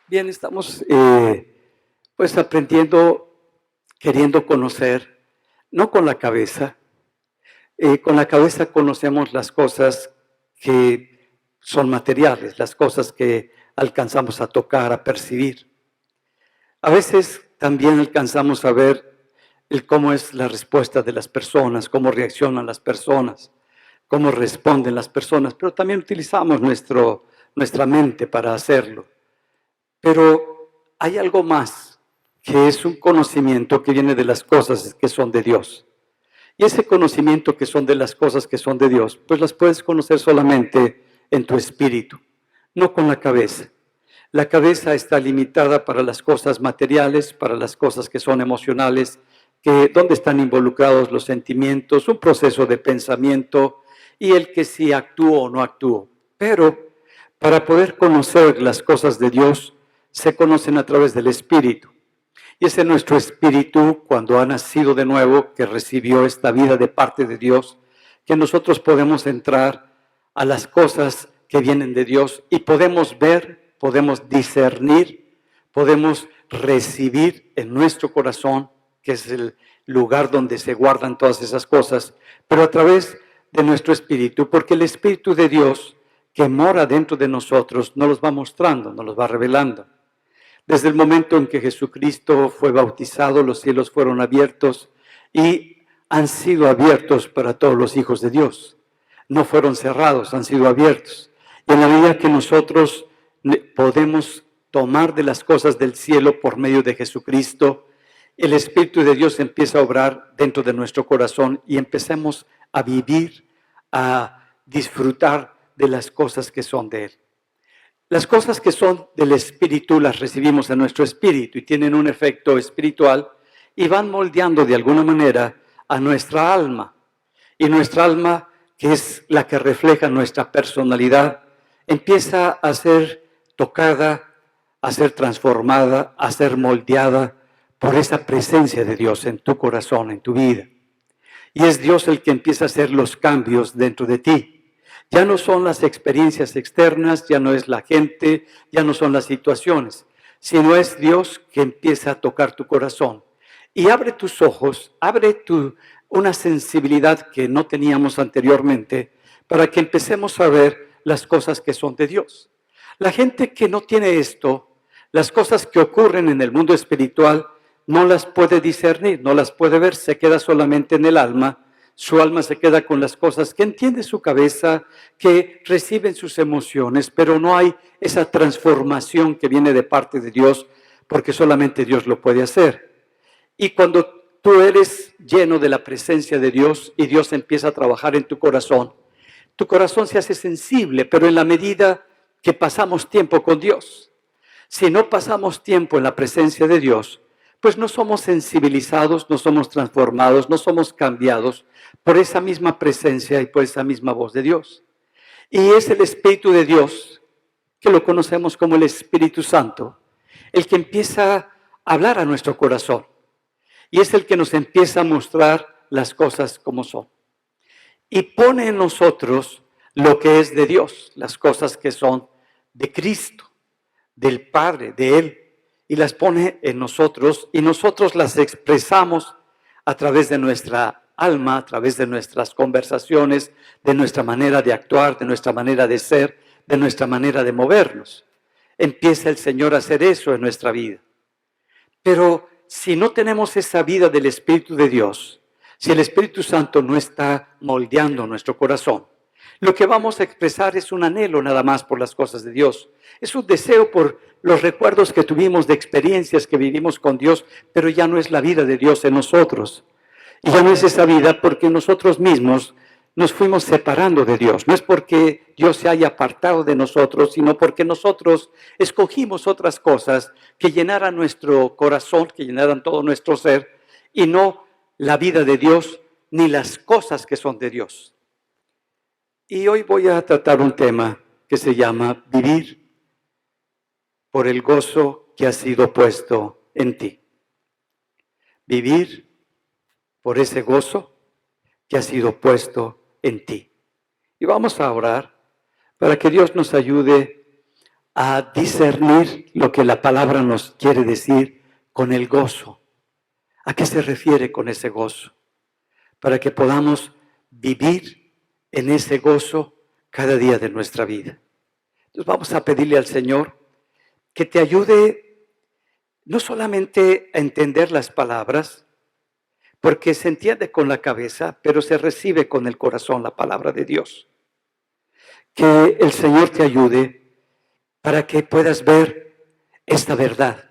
Bien, estamos pues aprendiendo, queriendo conocer, no con la cabeza. Con la cabeza conocemos las cosas que son materiales, las cosas que alcanzamos a tocar, a percibir. A veces también alcanzamos a ver cómo es la respuesta de las personas, cómo reaccionan las personas, cómo responden las personas, pero también utilizamos nuestra mente para hacerlo. Pero hay algo más, que es un conocimiento que viene de las cosas que son de Dios. Y ese conocimiento que son de las cosas que son de Dios, pues las puedes conocer solamente en tu espíritu, no con la cabeza. La cabeza está limitada para las cosas materiales, para las cosas que son emocionales, donde están involucrados los sentimientos, un proceso de pensamiento y el que si actúo o no actúo. Pero para poder conocer las cosas de Dios, se conocen a través del Espíritu. Y ese es nuestro espíritu cuando ha nacido de nuevo, que recibió esta vida de parte de Dios, que nosotros podemos entrar a las cosas que vienen de Dios y podemos ver, podemos discernir, podemos recibir en nuestro corazón, que es el lugar donde se guardan todas esas cosas, pero a través de nuestro espíritu, porque el Espíritu de Dios que mora dentro de nosotros nos los va mostrando, nos los va revelando. Desde el momento en que Jesucristo fue bautizado, los cielos fueron abiertos y han sido abiertos para todos los hijos de Dios. No fueron cerrados, han sido abiertos. Y en la medida que nosotros podemos tomar de las cosas del cielo por medio de Jesucristo, el Espíritu de Dios empieza a obrar dentro de nuestro corazón y empecemos a vivir, a disfrutar de las cosas que son de Él. Las cosas que son del espíritu las recibimos en nuestro espíritu y tienen un efecto espiritual y van moldeando de alguna manera a nuestra alma. Y nuestra alma, que es la que refleja nuestra personalidad, empieza a ser tocada, a ser transformada, a ser moldeada por esa presencia de Dios en tu corazón, en tu vida. Y es Dios el que empieza a hacer los cambios dentro de ti. Ya no son las experiencias externas, ya no es la gente, ya no son las situaciones, sino es Dios que empieza a tocar tu corazón. Y abre tus ojos, abre una sensibilidad que no teníamos anteriormente para que empecemos a ver las cosas que son de Dios. La gente que no tiene esto, las cosas que ocurren en el mundo espiritual, no las puede discernir, no las puede ver, se queda solamente en el alma. Su alma se queda con las cosas que entiende su cabeza, que reciben sus emociones, pero no hay esa transformación que viene de parte de Dios, porque solamente Dios lo puede hacer. Y cuando tú eres lleno de la presencia de Dios y Dios empieza a trabajar en tu corazón se hace sensible, pero en la medida que pasamos tiempo con Dios. Si no pasamos tiempo en la presencia de Dios, pues no somos sensibilizados, no somos transformados, no somos cambiados por esa misma presencia y por esa misma voz de Dios. Y es el Espíritu de Dios, que lo conocemos como el Espíritu Santo, el que empieza a hablar a nuestro corazón. Y es el que nos empieza a mostrar las cosas como son. Y pone en nosotros lo que es de Dios, las cosas que son de Cristo, del Padre, de Él. Y las pone en nosotros y nosotros las expresamos a través de nuestra alma, a través de nuestras conversaciones, de nuestra manera de actuar, de nuestra manera de ser, de nuestra manera de movernos. Empieza el Señor a hacer eso en nuestra vida. Pero si no tenemos esa vida del Espíritu de Dios, si el Espíritu Santo no está moldeando nuestro corazón, lo que vamos a expresar es un anhelo nada más por las cosas de Dios. Es un deseo por los recuerdos que tuvimos de experiencias que vivimos con Dios, pero ya no es la vida de Dios en nosotros. Y ya no es esa vida porque nosotros mismos nos fuimos separando de Dios. No es porque Dios se haya apartado de nosotros, sino porque nosotros escogimos otras cosas que llenaran nuestro corazón, que llenaran todo nuestro ser, y no la vida de Dios ni las cosas que son de Dios. Y hoy voy a tratar un tema que se llama vivir por el gozo que ha sido puesto en ti. Vivir por ese gozo que ha sido puesto en ti. Y vamos a orar para que Dios nos ayude a discernir lo que la palabra nos quiere decir con el gozo. ¿A qué se refiere con ese gozo? Para que podamos vivir en ese gozo cada día de nuestra vida. Entonces vamos a pedirle al Señor que te ayude no solamente a entender las palabras, porque se entiende con la cabeza, pero se recibe con el corazón la palabra de Dios. Que el Señor te ayude para que puedas ver esta verdad,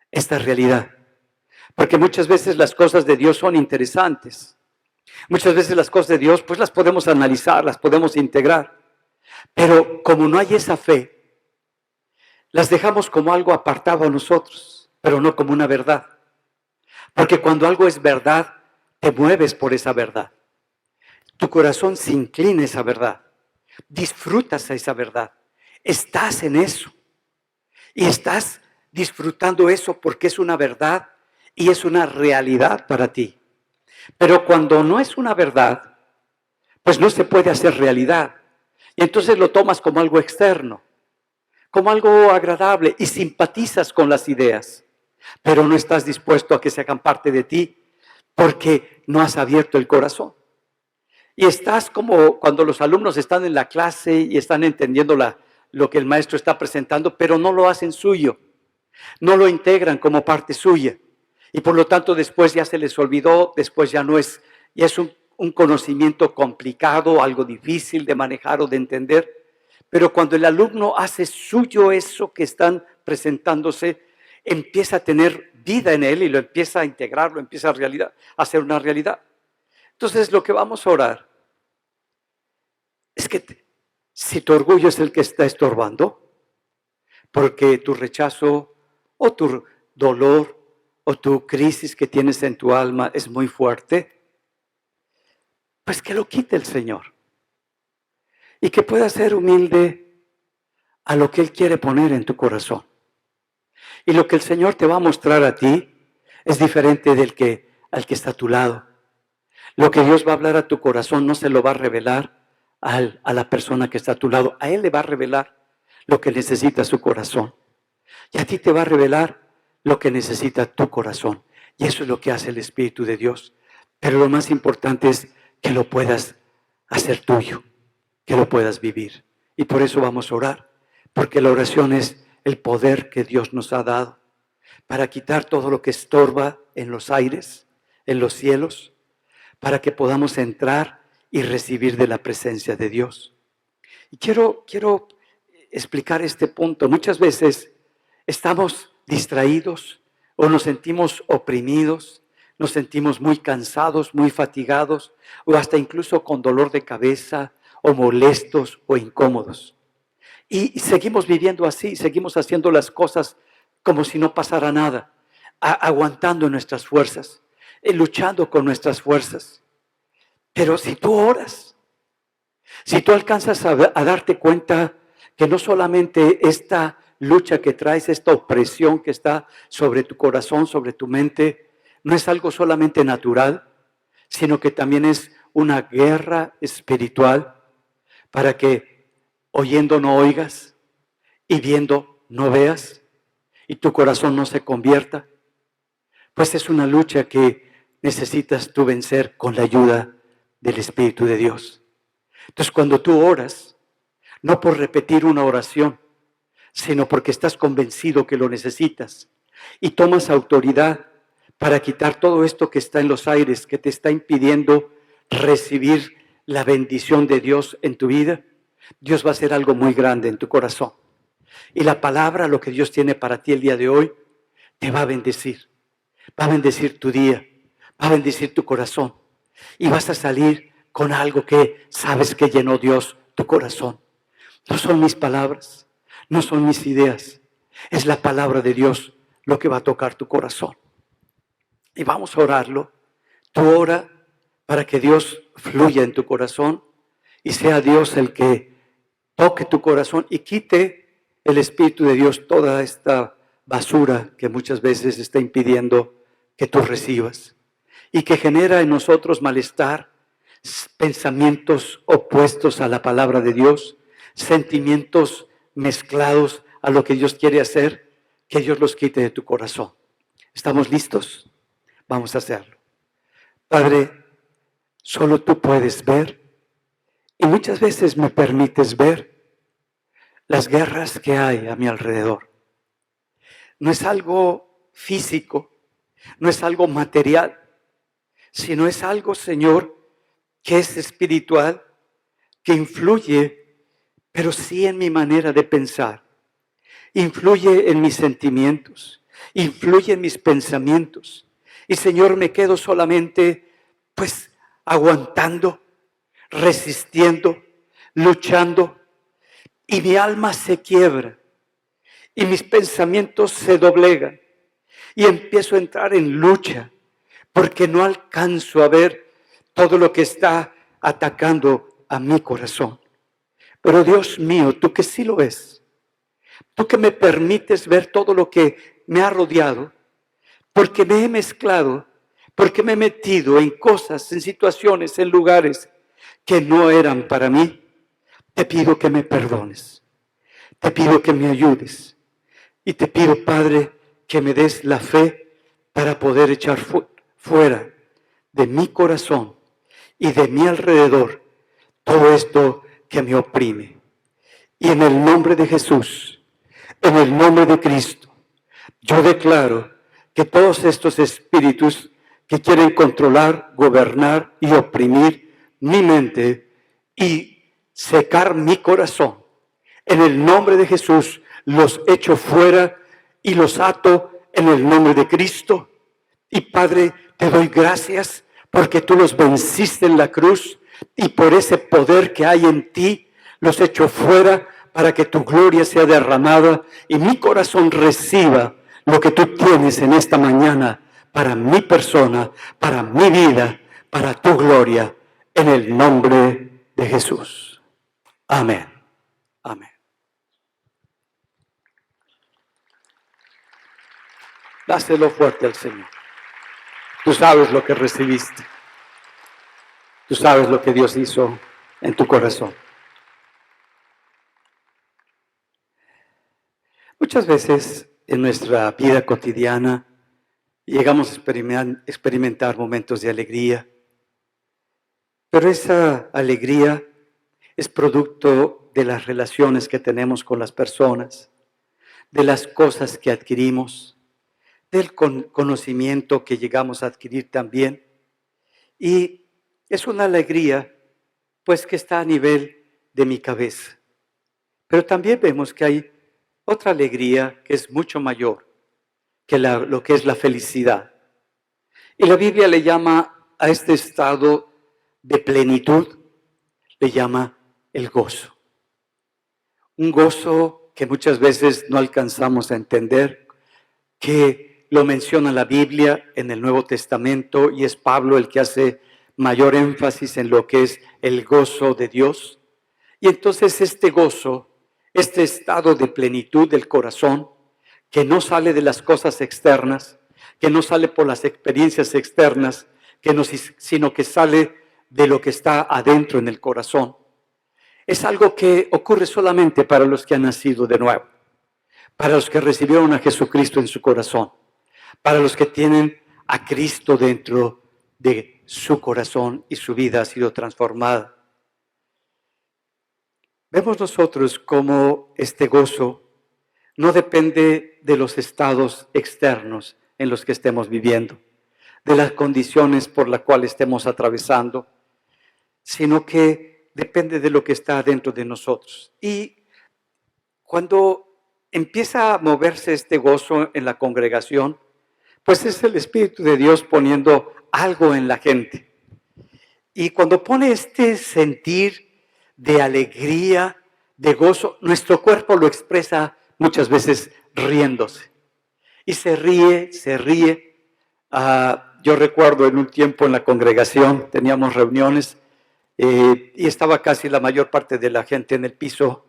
esta realidad. Porque muchas veces las cosas de Dios son interesantes. Muchas veces las cosas de Dios, pues las podemos analizar, las podemos integrar. Pero como no hay esa fe, las dejamos como algo apartado a nosotros, pero no como una verdad. Porque cuando algo es verdad, te mueves por esa verdad. Tu corazón se inclina a esa verdad. Disfrutas a esa verdad. Estás en eso. Y estás disfrutando eso porque es una verdad y es una realidad para ti. Pero cuando no es una verdad, pues no se puede hacer realidad. Y entonces lo tomas como algo externo, como algo agradable y simpatizas con las ideas, pero no estás dispuesto a que se hagan parte de ti porque no has abierto el corazón. Y estás como cuando los alumnos están en la clase y están entendiendo lo que el maestro está presentando, pero no lo hacen suyo, no lo integran como parte suya. Y por lo tanto después ya se les olvidó, después ya no es, ya es un conocimiento complicado, algo difícil de manejar o de entender. Pero cuando el alumno hace suyo eso que están presentándose, empieza a tener vida en él y lo empieza a integrar, lo empieza a hacer una realidad. Entonces lo que vamos a orar es que si tu orgullo es el que está estorbando, porque tu rechazo o tu dolor o tu crisis que tienes en tu alma es muy fuerte, pues que lo quite el Señor. Y que puedas ser humilde a lo que Él quiere poner en tu corazón. Y lo que el Señor te va a mostrar a ti es diferente al que está a tu lado. Lo que Dios va a hablar a tu corazón no se lo va a revelar a la persona que está a tu lado. A Él le va a revelar lo que necesita su corazón. Y a ti te va a revelar lo que necesita tu corazón. Y eso es lo que hace el Espíritu de Dios. Pero lo más importante es que lo puedas hacer tuyo, que lo puedas vivir. Y por eso vamos a orar, porque la oración es el poder que Dios nos ha dado para quitar todo lo que estorba en los aires, en los cielos, para que podamos entrar y recibir de la presencia de Dios. Y quiero explicar este punto. Muchas veces estamos distraídos o nos sentimos oprimidos, nos sentimos muy cansados, muy fatigados o hasta incluso con dolor de cabeza o molestos o incómodos. Y seguimos viviendo así, seguimos haciendo las cosas como si no pasara nada, aguantando nuestras fuerzas, luchando con nuestras fuerzas. Pero si tú oras, si tú alcanzas a darte cuenta que no solamente esta lucha que traes, esta opresión que está sobre tu corazón, sobre tu mente, no es algo solamente natural, sino que también es una guerra espiritual para que oyendo no oigas y viendo no veas y tu corazón no se convierta. Pues es una lucha que necesitas tú vencer con la ayuda del Espíritu de Dios. Entonces cuando tú oras, no por repetir una oración, sino porque estás convencido que lo necesitas y tomas autoridad para quitar todo esto que está en los aires, que te está impidiendo recibir la bendición de Dios en tu vida, Dios va a hacer algo muy grande en tu corazón. Y la palabra, lo que Dios tiene para ti el día de hoy, te va a bendecir. Va a bendecir tu día, va a bendecir tu corazón. Y vas a salir con algo que sabes que llenó Dios tu corazón. No son mis palabras, no son mis ideas. Es la palabra de Dios lo que va a tocar tu corazón. Y vamos a orarlo. Tú ora para que Dios fluya en tu corazón y sea Dios el que toque tu corazón y quite el Espíritu de Dios toda esta basura que muchas veces está impidiendo que tú recibas y que genera en nosotros malestar, pensamientos opuestos a la palabra de Dios, sentimientos mezclados a lo que Dios quiere hacer, que Dios los quite de tu corazón. ¿Estamos listos? Vamos a hacerlo. Padre, solo tú puedes ver, y muchas veces me permites ver las guerras que hay a mi alrededor. No es algo físico, no es algo material, sino es algo, Señor, que es espiritual, que influye, pero sí en mi manera de pensar. Influye en mis sentimientos, influye en mis pensamientos. Y, Señor, me quedo solamente, pues, aguantando, resistiendo, luchando. Y mi alma se quiebra y mis pensamientos se doblegan y empiezo a entrar en lucha porque no alcanzo a ver todo lo que está atacando a mi corazón. Pero Dios mío, tú que sí lo ves, tú que me permites ver todo lo que me ha rodeado, porque me he mezclado, porque me he metido en cosas, en situaciones, en lugares que no eran para mí, te pido que me perdones, te pido que me ayudes y te pido, Padre, que me des la fe para poder echar fuera de mi corazón y de mi alrededor todo esto que me oprime. Y en el nombre de Jesús, en el nombre de Cristo, yo declaro que todos estos espíritus que quieren controlar, gobernar y oprimir mi mente y secar mi corazón, en el nombre de Jesús los echo fuera y los ato en el nombre de Cristo. Y Padre, te doy gracias porque tú los venciste en la cruz y por ese poder que hay en ti, los echo fuera para que tu gloria sea derramada y mi corazón reciba lo que tú tienes en esta mañana para mi persona, para mi vida, para tu gloria, en el nombre de Jesús. Amén. Amén. Dáselo fuerte al Señor. Tú sabes lo que recibiste. Tú sabes lo que Dios hizo en tu corazón. Muchas veces en nuestra vida cotidiana llegamos a experimentar momentos de alegría, pero esa alegría es producto de las relaciones que tenemos con las personas, de las cosas que adquirimos, del conocimiento que llegamos a adquirir también. Y es una alegría, pues, que está a nivel de mi cabeza. Pero también vemos que hay otra alegría que es mucho mayor que lo que es la felicidad. Y la Biblia le llama a este estado de plenitud, le llama el gozo. Un gozo que muchas veces no alcanzamos a entender, que lo menciona la Biblia en el Nuevo Testamento y es Pablo el que hace mayor énfasis en lo que es el gozo de Dios. Y entonces este gozo, este estado de plenitud del corazón, que no sale de las cosas externas, que no sale por las experiencias externas, sino que sale de lo que está adentro en el corazón, es algo que ocurre solamente para los que han nacido de nuevo, para los que recibieron a Jesucristo en su corazón, para los que tienen a Cristo dentro de su corazón y su vida ha sido transformada. Vemos nosotros cómo este gozo no depende de los estados externos en los que estemos viviendo, de las condiciones por las cuales estemos atravesando, sino que depende de lo que está dentro de nosotros. Y cuando empieza a moverse este gozo en la congregación, pues es el Espíritu de Dios poniendo algo en la gente. Y cuando pone este sentir de alegría, de gozo, nuestro cuerpo lo expresa muchas veces riéndose. Y se ríe, se ríe. Yo recuerdo en un tiempo en la congregación, teníamos reuniones y estaba casi la mayor parte de la gente en el piso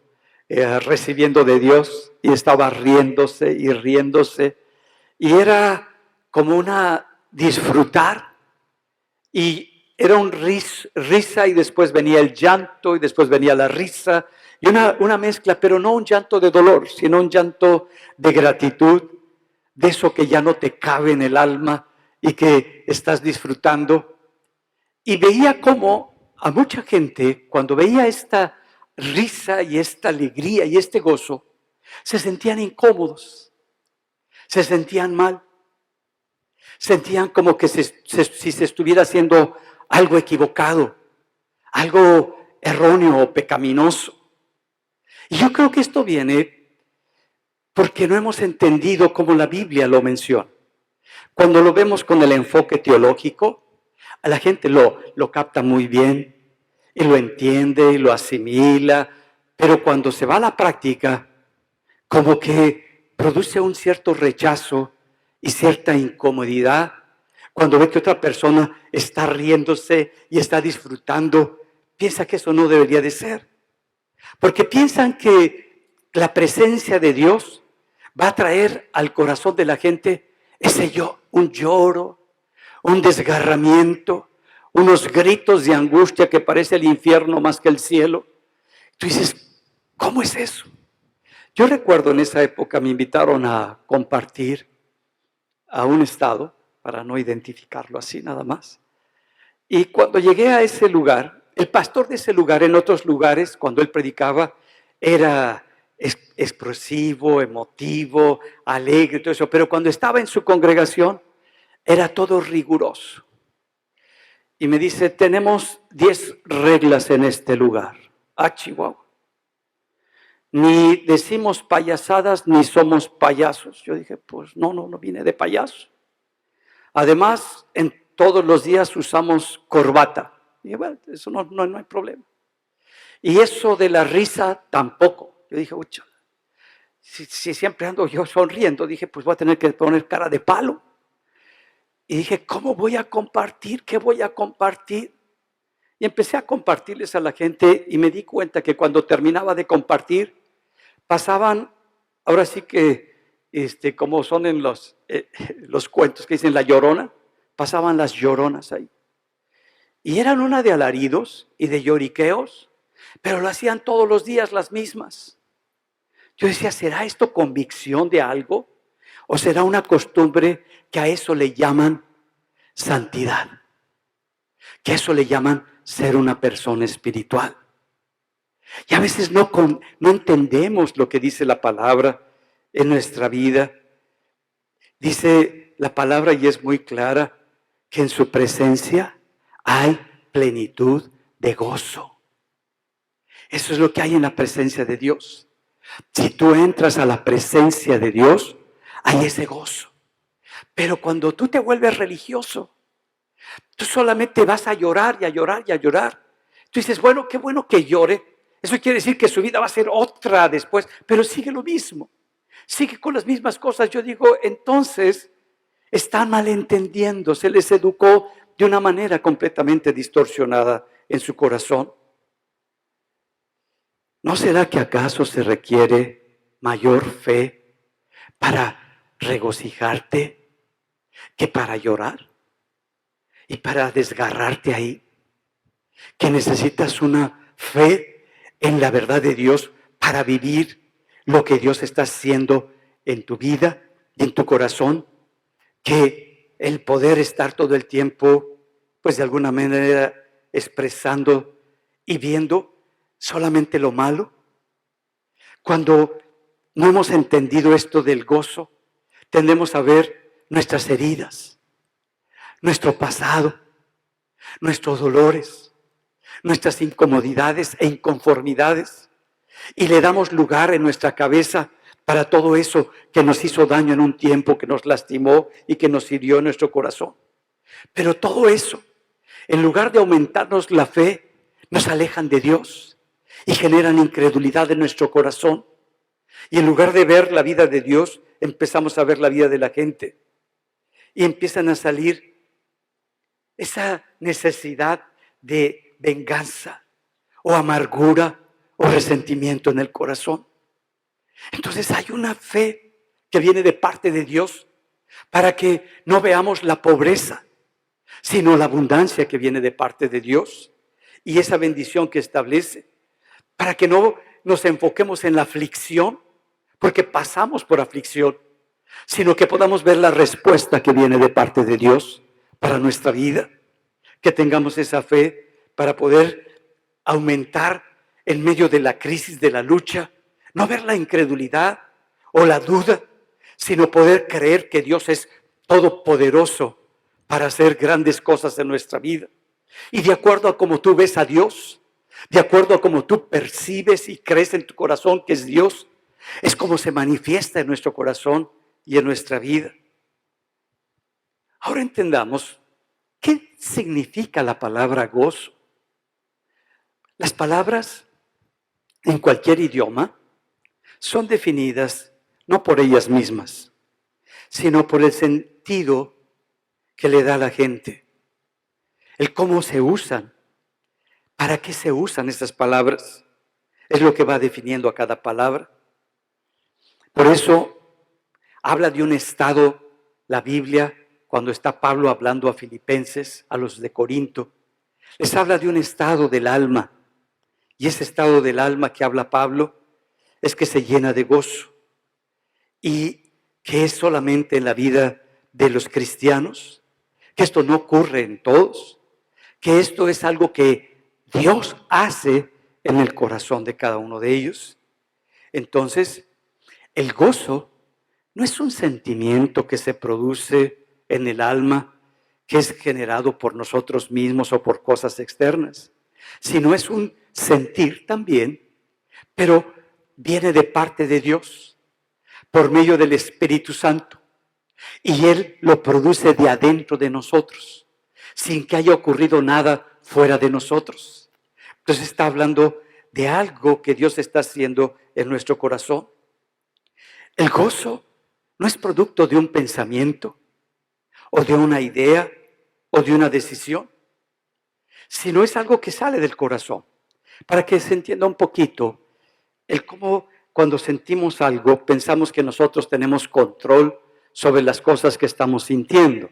recibiendo de Dios y estaba riéndose y riéndose. Y era como una disfrutar y era un risa y después venía el llanto y después venía la risa y una mezcla, pero no un llanto de dolor, sino un llanto de gratitud, de eso que ya no te cabe en el alma y que estás disfrutando. Y veía cómo a mucha gente, cuando veía esta risa y esta alegría y este gozo, se sentían incómodos, se sentían mal, sentían como que si se estuviera haciendo algo equivocado, algo erróneo o pecaminoso. Y yo creo que esto viene porque no hemos entendido cómo la Biblia lo menciona. Cuando lo vemos con el enfoque teológico, a la gente lo capta muy bien y lo entiende y lo asimila, pero cuando se va a la práctica, como que produce un cierto rechazo y cierta incomodidad cuando ve que otra persona está riéndose y está disfrutando, piensa que eso no debería de ser. Porque piensan que la presencia de Dios va a traer al corazón de la gente un lloro, un desgarramiento, unos gritos de angustia que parece el infierno más que el cielo. Tú dices, ¿cómo es eso? Yo recuerdo en esa época me invitaron a compartir a un estado, para no identificarlo así nada más. Y cuando llegué a ese lugar, el pastor de ese lugar, en otros lugares, cuando él predicaba, era expresivo, emotivo, alegre, todo eso. Pero cuando estaba en su congregación, era todo riguroso. Y me dice, tenemos 10 reglas en este lugar. Ah, Chihuahua. Ni decimos payasadas, ni somos payasos. Yo dije, pues no vine de payaso. Además, en todos los días usamos corbata. Y dije, bueno, eso no hay problema. Y eso de la risa tampoco. Yo dije, ucha, si siempre ando yo sonriendo, dije, pues voy a tener que poner cara de palo. Y dije, ¿cómo voy a compartir? ¿Qué voy a compartir? Y empecé a compartirles a la gente y me di cuenta que cuando terminaba de compartir, pasaban, ahora sí que, como son en los cuentos que dicen la llorona, pasaban las lloronas ahí. Y eran una de alaridos y de lloriqueos, pero lo hacían todos los días las mismas. Yo decía, ¿será esto convicción de algo? ¿O será una costumbre que a eso le llaman santidad? Que a eso le llaman ser una persona espiritual. Y a veces no entendemos lo que dice la palabra en nuestra vida. Dice la palabra y es muy clara que en su presencia hay plenitud de gozo. Eso es lo que hay en la presencia de Dios. Si tú entras a la presencia de Dios, hay ese gozo. Pero cuando tú te vuelves religioso, tú solamente vas a llorar y a llorar y a llorar. Tú dices, bueno, qué bueno que llore. Eso quiere decir que su vida va a ser otra después, pero sigue lo mismo. Sigue con las mismas cosas. Yo digo, entonces, están malentendiendo. Se les educó de una manera completamente distorsionada en su corazón. ¿No será que acaso se requiere mayor fe para regocijarte que para llorar y para desgarrarte ahí? Que necesitas una fe en la verdad de Dios para vivir lo que Dios está haciendo en tu vida y en tu corazón, que el poder estar todo el tiempo, pues de alguna manera expresando y viendo solamente lo malo. Cuando no hemos entendido esto del gozo, tendemos a ver nuestras heridas, nuestro pasado, nuestros dolores, nuestras incomodidades e inconformidades, y le damos lugar en nuestra cabeza para todo eso que nos hizo daño en un tiempo, que nos lastimó y que nos hirió en nuestro corazón. Pero todo eso, en lugar de aumentarnos la fe, nos alejan de Dios y generan incredulidad en nuestro corazón. Y en lugar de ver la vida de Dios, empezamos a ver la vida de la gente. Y empiezan a salir esa necesidad de venganza o amargura o resentimiento en el corazón. Entonces hay una fe que viene de parte de Dios para que no veamos la pobreza, sino la abundancia que viene de parte de Dios y esa bendición que establece, para que no nos enfoquemos en la aflicción, porque pasamos por aflicción, sino que podamos ver la respuesta que viene de parte de Dios para nuestra vida, que tengamos esa fe para poder aumentar en medio de la crisis, de la lucha, no ver la incredulidad o la duda, sino poder creer que Dios es todopoderoso para hacer grandes cosas en nuestra vida. Y de acuerdo a cómo tú ves a Dios, de acuerdo a cómo tú percibes y crees en tu corazón que es Dios, es como se manifiesta en nuestro corazón y en nuestra vida. Ahora entendamos qué significa la palabra gozo. Las palabras en cualquier idioma son definidas no por ellas mismas, sino por el sentido que le da a la gente, el cómo se usan, para qué se usan estas palabras, es lo que va definiendo a cada palabra. Por eso habla de un estado, la Biblia, cuando está Pablo hablando a Filipenses, a los de Corinto, les habla de un estado del alma, y ese estado del alma que habla Pablo es que se llena de gozo, y que es solamente en la vida de los cristianos, que esto no ocurre en todos, que esto es algo que Dios hace en el corazón de cada uno de ellos. Entonces, el gozo no es un sentimiento que se produce en el alma, que es generado por nosotros mismos o por cosas externas, sino es un sentir también, pero viene de parte de Dios, por medio del Espíritu Santo. Y Él lo produce de adentro de nosotros, sin que haya ocurrido nada fuera de nosotros. Entonces está hablando de algo que Dios está haciendo en nuestro corazón. El gozo no es producto de un pensamiento, o de una idea, o de una decisión, sino es algo que sale del corazón. Para que se entienda un poquito, el cómo cuando sentimos algo, pensamos que nosotros tenemos control sobre las cosas que estamos sintiendo,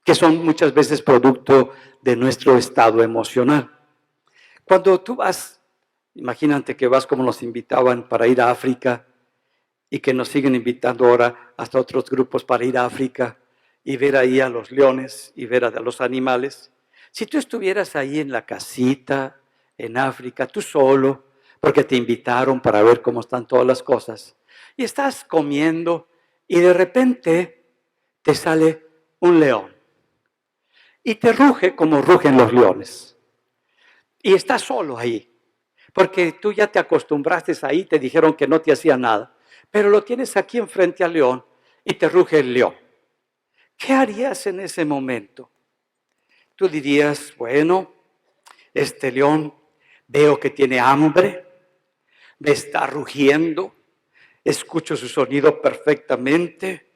que son muchas veces producto de nuestro estado emocional. Cuando tú vas, imagínate que vas como nos invitaban para ir a África y que nos siguen invitando ahora hasta otros grupos para ir a África y ver ahí a los leones y ver a los animales. Si tú estuvieras ahí en la casita, en África, tú solo, porque te invitaron para ver cómo están todas las cosas, y estás comiendo y de repente te sale un león y te ruge como rugen los leones. Y estás solo ahí, porque tú ya te acostumbraste ahí, te dijeron que no te hacía nada, pero lo tienes aquí enfrente al león y te ruge el león. ¿Qué harías en ese momento? Tú dirías, bueno, este león veo que tiene hambre, me está rugiendo, escucho su sonido perfectamente,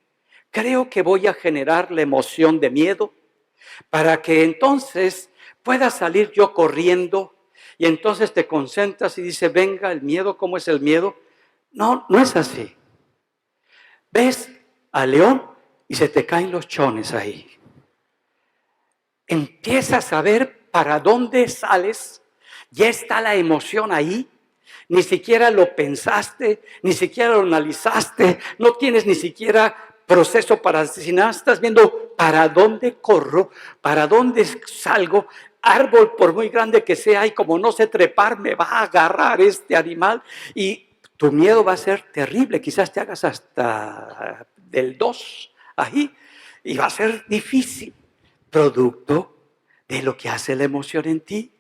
creo que voy a generar la emoción de miedo para que entonces pueda salir yo corriendo y entonces te concentras y dices, venga, el miedo, ¿cómo es el miedo? No, no es así. Ves al león y se te caen los chones ahí. Empiezas a ver para dónde sales, ya está la emoción ahí, ni siquiera lo pensaste, ni siquiera lo analizaste, no tienes ni siquiera proceso para asesinar, estás viendo para dónde corro, para dónde salgo, árbol por muy grande que sea y como no sé trepar me va a agarrar este animal y tu miedo va a ser terrible, quizás te hagas hasta del 2 ahí y va a ser difícil, producto de lo que hace la emoción en ti.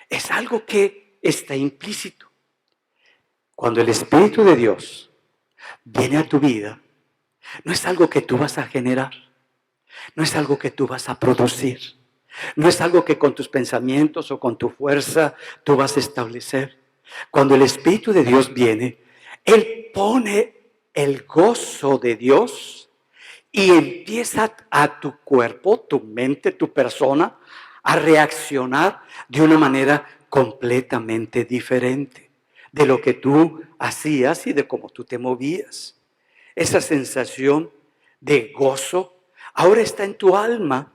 Es algo que está implícito. Cuando el Espíritu de Dios viene a tu vida, no es algo que tú vas a generar, no es algo que tú vas a producir, no es algo que con tus pensamientos o con tu fuerza tú vas a establecer. Cuando el Espíritu de Dios viene, Él pone el gozo de Dios y empieza a tu cuerpo, tu mente, tu persona, a reaccionar de una manera completamente diferente de lo que tú hacías y de cómo tú te movías. Esa sensación de gozo ahora está en tu alma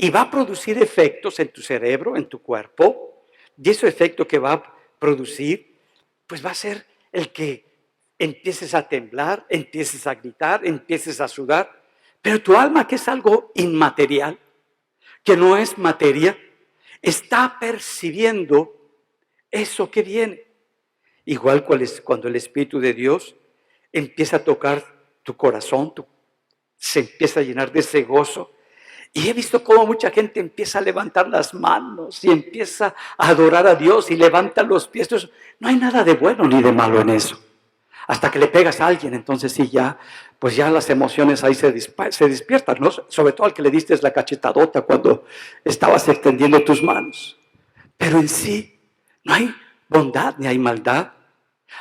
y va a producir efectos en tu cerebro, en tu cuerpo, y ese efecto que va a producir, pues va a ser el que empieces a temblar, empieces a gritar, empieces a sudar, pero tu alma, que es algo inmaterial, que no es materia, está percibiendo eso que viene. Igual cuando el Espíritu de Dios empieza a tocar tu corazón, se empieza a llenar de ese gozo. Y he visto cómo mucha gente empieza a levantar las manos y empieza a adorar a Dios y levanta los pies. Entonces, no hay nada de bueno ni de malo en eso. Hasta que le pegas a alguien, entonces sí, pues ya las emociones ahí se despiertan, ¿no? Sobre todo al que le diste la cachetadota cuando estabas extendiendo tus manos. Pero en sí no hay bondad ni hay maldad.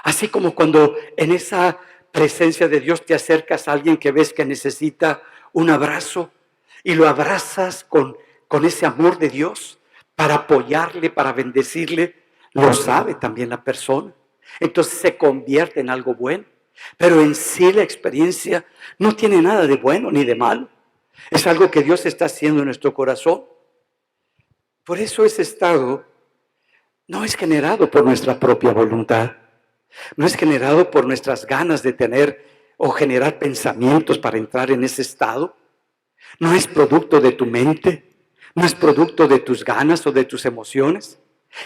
Así como cuando en esa presencia de Dios te acercas a alguien que ves que necesita un abrazo y lo abrazas con ese amor de Dios para apoyarle, para bendecirle, lo sabe también la persona. Entonces se convierte en algo bueno. Pero en sí la experiencia no tiene nada de bueno ni de malo. Es algo que Dios está haciendo en nuestro corazón. Por eso ese estado no es generado por nuestra propia voluntad. No es generado por nuestras ganas de tener o generar pensamientos para entrar en ese estado. No es producto de tu mente. No es producto de tus ganas o de tus emociones.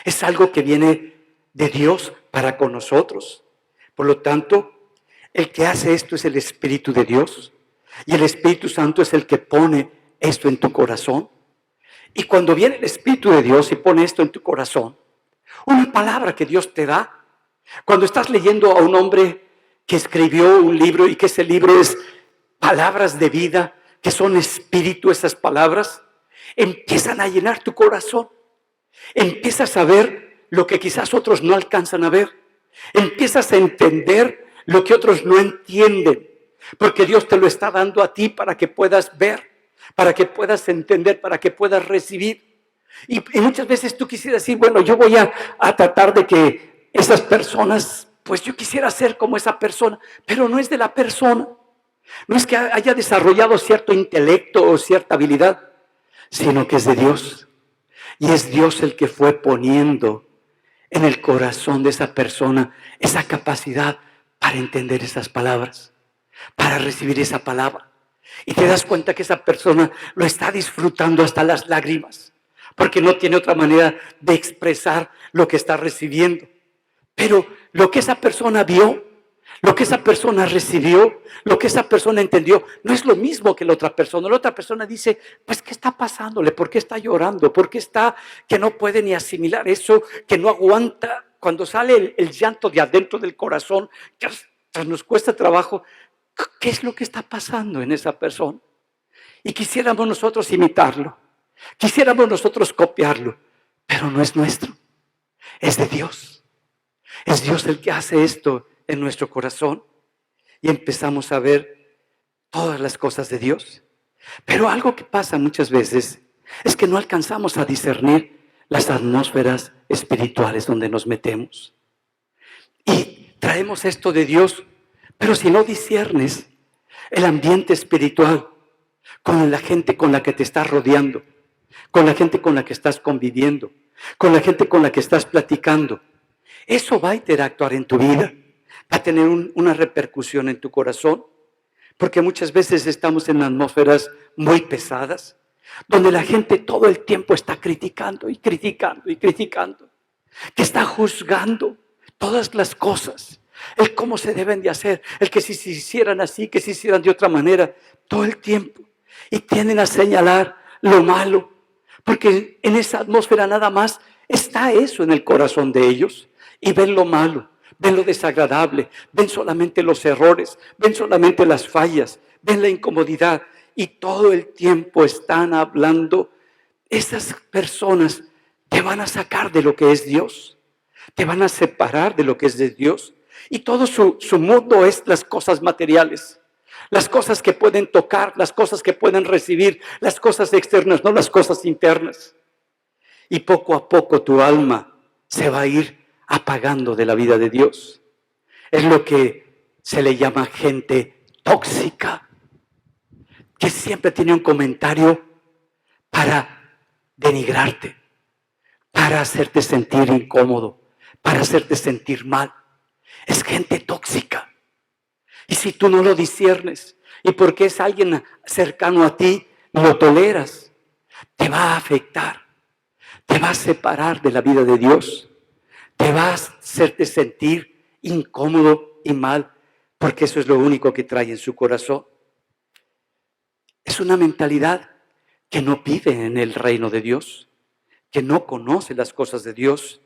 Es algo que viene de Dios para con nosotros. Por lo tanto, el que hace esto es el Espíritu de Dios. Y el Espíritu Santo es el que pone esto en tu corazón. Y cuando viene el Espíritu de Dios y pone esto en tu corazón, una palabra que Dios te da, cuando estás leyendo a un hombre que escribió un libro y que ese libro es palabras de vida, que son espíritu esas palabras, empiezan a llenar tu corazón. Empiezas a ver lo que quizás otros no alcanzan a ver. Empiezas a entender lo que otros no entienden, porque Dios te lo está dando a ti para que puedas ver, para que puedas entender, para que puedas recibir. Y muchas veces tú quisieras decir, bueno, yo voy a tratar de que esas personas, pues yo quisiera ser como esa persona, pero no es de la persona. No es que haya desarrollado cierto intelecto o cierta habilidad, sino que es de Dios. Y es Dios el que fue poniendo en el corazón de esa persona esa capacidad para entender esas palabras, para recibir esa palabra. Y te das cuenta que esa persona lo está disfrutando hasta las lágrimas, porque no tiene otra manera de expresar lo que está recibiendo. Pero lo que esa persona vio, lo que esa persona recibió, lo que esa persona entendió, no es lo mismo que la otra persona. La otra persona dice, pues, ¿qué está pasándole? ¿Por qué está llorando? ¿Por qué está que no puede ni asimilar eso, que no aguanta? Cuando sale el llanto de adentro del corazón, que nos cuesta trabajo, ¿qué es lo que está pasando en esa persona? Y quisiéramos nosotros imitarlo, quisiéramos nosotros copiarlo, pero no es nuestro, es de Dios. Es Dios el que hace esto en nuestro corazón y empezamos a ver todas las cosas de Dios. Pero algo que pasa muchas veces es que no alcanzamos a discernir las atmósferas espirituales donde nos metemos. Y traemos esto de Dios, pero si no discernes el ambiente espiritual con la gente con la que te estás rodeando, con la gente con la que estás conviviendo, con la gente con la que estás platicando, eso va a interactuar en tu vida, va a tener una repercusión en tu corazón, porque muchas veces estamos en atmósferas muy pesadas, donde la gente todo el tiempo está criticando y criticando y criticando, que está juzgando todas las cosas, el cómo se deben de hacer, el que si se hicieran así, que se hicieran de otra manera, todo el tiempo, y tienden a señalar lo malo, porque en esa atmósfera nada más está eso en el corazón de ellos. Y ven lo malo, ven lo desagradable, ven solamente los errores, ven solamente las fallas, ven la incomodidad. Y todo el tiempo están hablando. Esas personas te van a sacar de lo que es Dios, te van a separar de lo que es de Dios. Y todo su mundo es las cosas materiales, las cosas que pueden tocar, las cosas que pueden recibir, las cosas externas, no las cosas internas. Y poco a poco tu alma se va a ir apagando de la vida de Dios. Es lo que se le llama gente tóxica, que siempre tiene un comentario para denigrarte, para hacerte sentir incómodo, para hacerte sentir mal. Es gente tóxica. Y si tú no lo disciernes, y porque es alguien cercano a ti, lo toleras, te va a afectar, te va a separar de la vida de Dios, te va a hacerte sentir incómodo y mal, porque eso es lo único que trae en su corazón. Es una mentalidad que no vive en el reino de Dios, que no conoce las cosas de Dios.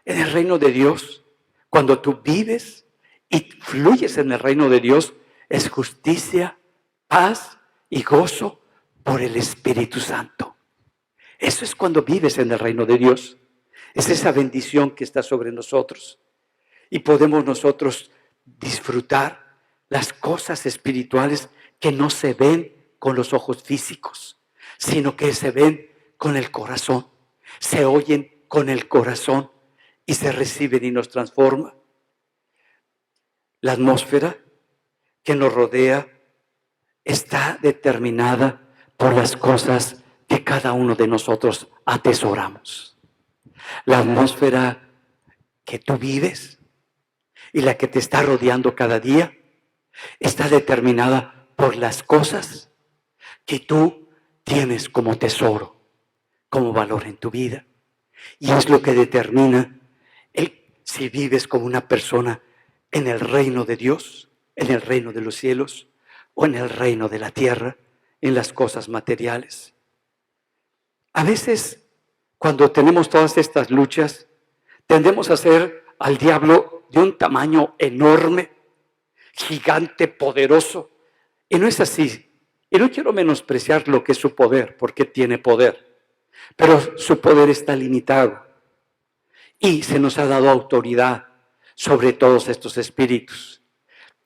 En el reino de Dios, cuando tú vives y fluyes en el reino de Dios, es justicia, paz y gozo por el Espíritu Santo. Eso es cuando vives en el reino de Dios. Es esa bendición que está sobre nosotros. Y podemos nosotros disfrutar las cosas espirituales que no se ven con los ojos físicos, sino que se ven con el corazón, se oyen con el corazón y se reciben y nos transforma. La atmósfera que nos rodea está determinada por las cosas que cada uno de nosotros atesoramos. La atmósfera que tú vives y la que te está rodeando cada día está determinada por las cosas que tú tienes como tesoro, como valor en tu vida. Y es lo que determina si vives como una persona en el reino de Dios, en el reino de los cielos o en el reino de la tierra, en las cosas materiales. A veces, cuando tenemos todas estas luchas, tendemos a hacer al diablo de un tamaño enorme, gigante, poderoso. Y no es así. Y no quiero menospreciar lo que es su poder, porque tiene poder. Pero su poder está limitado. Y se nos ha dado autoridad sobre todos estos espíritus.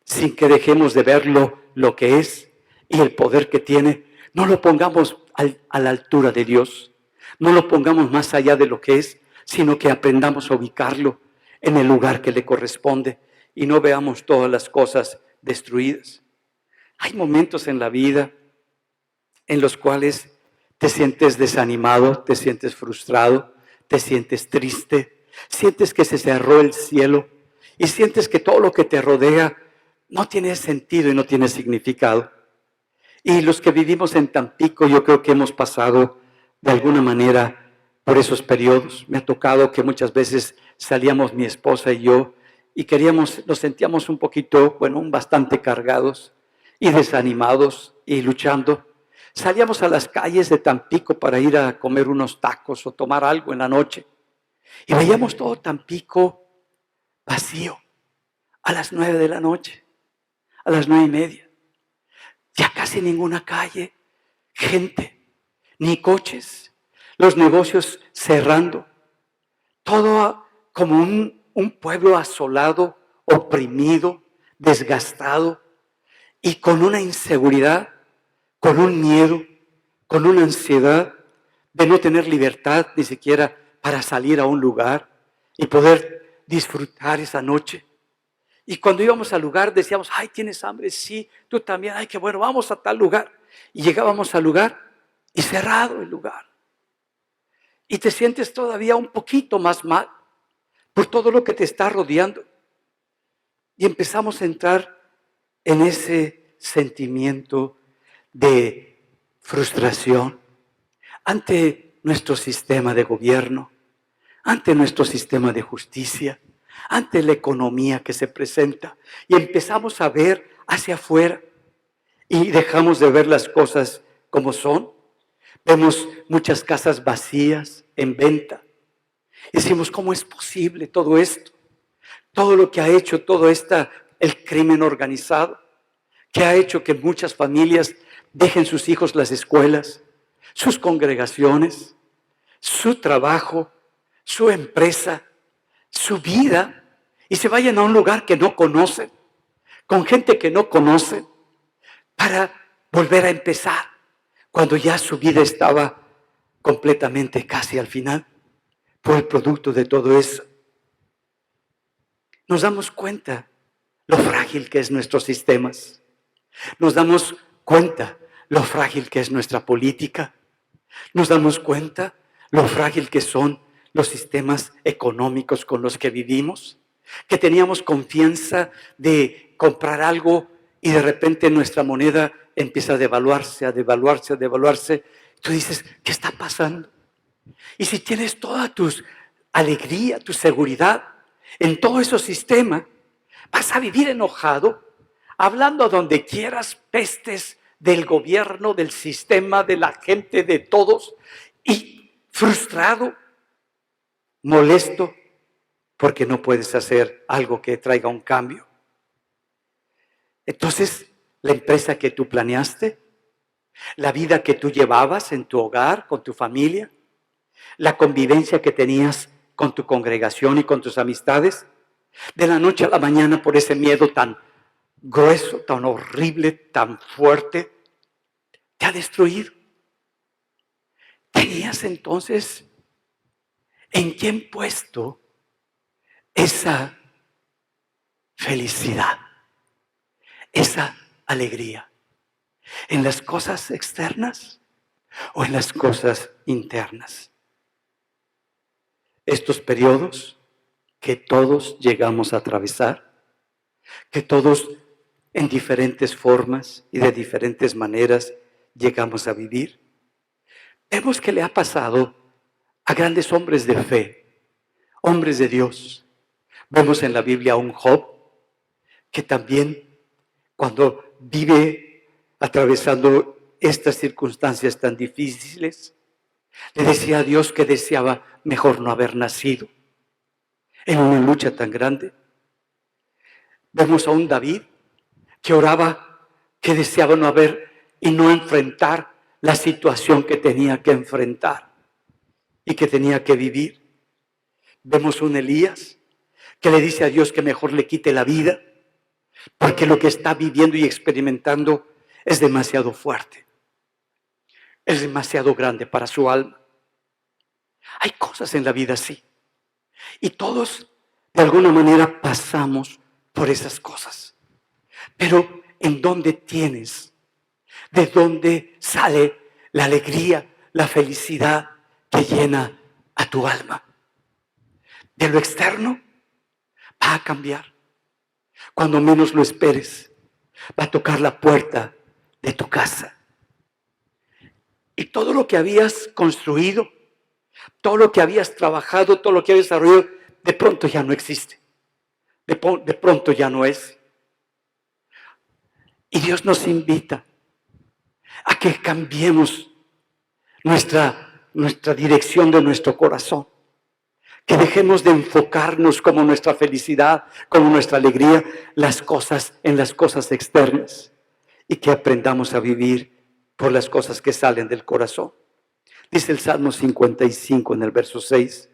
Sin que dejemos de verlo lo que es y el poder que tiene, no lo pongamos a la altura de Dios. No lo pongamos más allá de lo que es, sino que aprendamos a ubicarlo en el lugar que le corresponde y no veamos todas las cosas destruidas. Hay momentos en la vida en los cuales te sientes desanimado, te sientes frustrado, te sientes triste, sientes que se cerró el cielo y sientes que todo lo que te rodea no tiene sentido y no tiene significado. Y los que vivimos en Tampico, yo creo que hemos pasado de alguna manera por esos periodos. Me ha tocado que muchas veces salíamos mi esposa y yo y nos sentíamos un poquito, bastante cargados y desanimados y luchando. Salíamos a las calles de Tampico para ir a comer unos tacos o tomar algo en la noche. Y veíamos todo Tampico vacío a las 9 de la noche, a las 9:30. Ya casi ninguna calle, gente, ni coches, los negocios cerrando. Todo como un pueblo asolado, oprimido, desgastado y con una inseguridad, con un miedo, con una ansiedad de no tener libertad ni siquiera para salir a un lugar y poder disfrutar esa noche. Y cuando íbamos al lugar decíamos, ay, ¿tienes hambre? Sí, tú también, ay, qué bueno, vamos a tal lugar. Y llegábamos al lugar y cerrado el lugar. Y te sientes todavía un poquito más mal por todo lo que te está rodeando. Y empezamos a entrar en ese sentimiento de frustración ante nuestro sistema de gobierno, ante nuestro sistema de justicia, ante la economía que se presenta, y empezamos a ver hacia afuera y dejamos de ver las cosas como son. Vemos muchas casas vacías en venta. Decimos, ¿cómo es posible todo esto? Todo lo que ha hecho el crimen organizado, que ha hecho que muchas familias dejen sus hijos las escuelas, sus congregaciones, su trabajo, su empresa, su vida, y se vayan a un lugar que no conocen, con gente que no conocen, para volver a empezar, cuando ya su vida estaba completamente casi al final, por el producto de todo eso. Nos damos cuenta lo frágil que es nuestros sistemas. Nos damos cuenta lo frágil que es nuestra política. Nos damos cuenta lo frágil que son los sistemas económicos con los que vivimos, que teníamos confianza de comprar algo y de repente nuestra moneda empieza a devaluarse, a devaluarse, a devaluarse. Tú dices, ¿qué está pasando? Y si tienes toda tu alegría, tu seguridad en todo ese sistema, vas a vivir enojado, hablando donde quieras pestes del gobierno, del sistema, de la gente, de todos, y frustrado, molesto, porque no puedes hacer algo que traiga un cambio. Entonces, la empresa que tú planeaste, la vida que tú llevabas en tu hogar, con tu familia, la convivencia que tenías con tu congregación y con tus amistades, de la noche a la mañana por ese miedo tan grueso, tan horrible, tan fuerte, te ha destruido. ¿Tenías entonces en quién puesto esa felicidad, esa alegría? ¿En las cosas externas o en las cosas internas? Estos periodos que todos llegamos a atravesar, que todos en diferentes formas y de diferentes maneras llegamos a vivir, vemos que le ha pasado a grandes hombres de fe, hombres de Dios. Vemos en la Biblia a un Job que también cuando vive atravesando estas circunstancias tan difíciles, le decía a Dios que deseaba mejor no haber nacido en una lucha tan grande. Vemos a un David que oraba, que deseaba no haber y no enfrentar la situación que tenía que enfrentar y que tenía que vivir. Vemos un Elías que le dice a Dios que mejor le quite la vida porque lo que está viviendo y experimentando es demasiado fuerte, es demasiado grande para su alma. Hay cosas en la vida así y todos de alguna manera pasamos por esas cosas. Pero ¿en dónde tienes? ¿De dónde sale la alegría, la felicidad que llena a tu alma? De lo externo va a cambiar. Cuando menos lo esperes, va a tocar la puerta de tu casa. Y todo lo que habías construido, todo lo que habías trabajado, todo lo que habías desarrollado, de pronto ya no existe. De pronto ya no es. Y Dios nos invita a que cambiemos nuestra dirección de nuestro corazón. Que dejemos de enfocarnos como nuestra felicidad, como nuestra alegría, en las cosas externas. Y que aprendamos a vivir por las cosas que salen del corazón. Dice el Salmo 55 en el verso 6.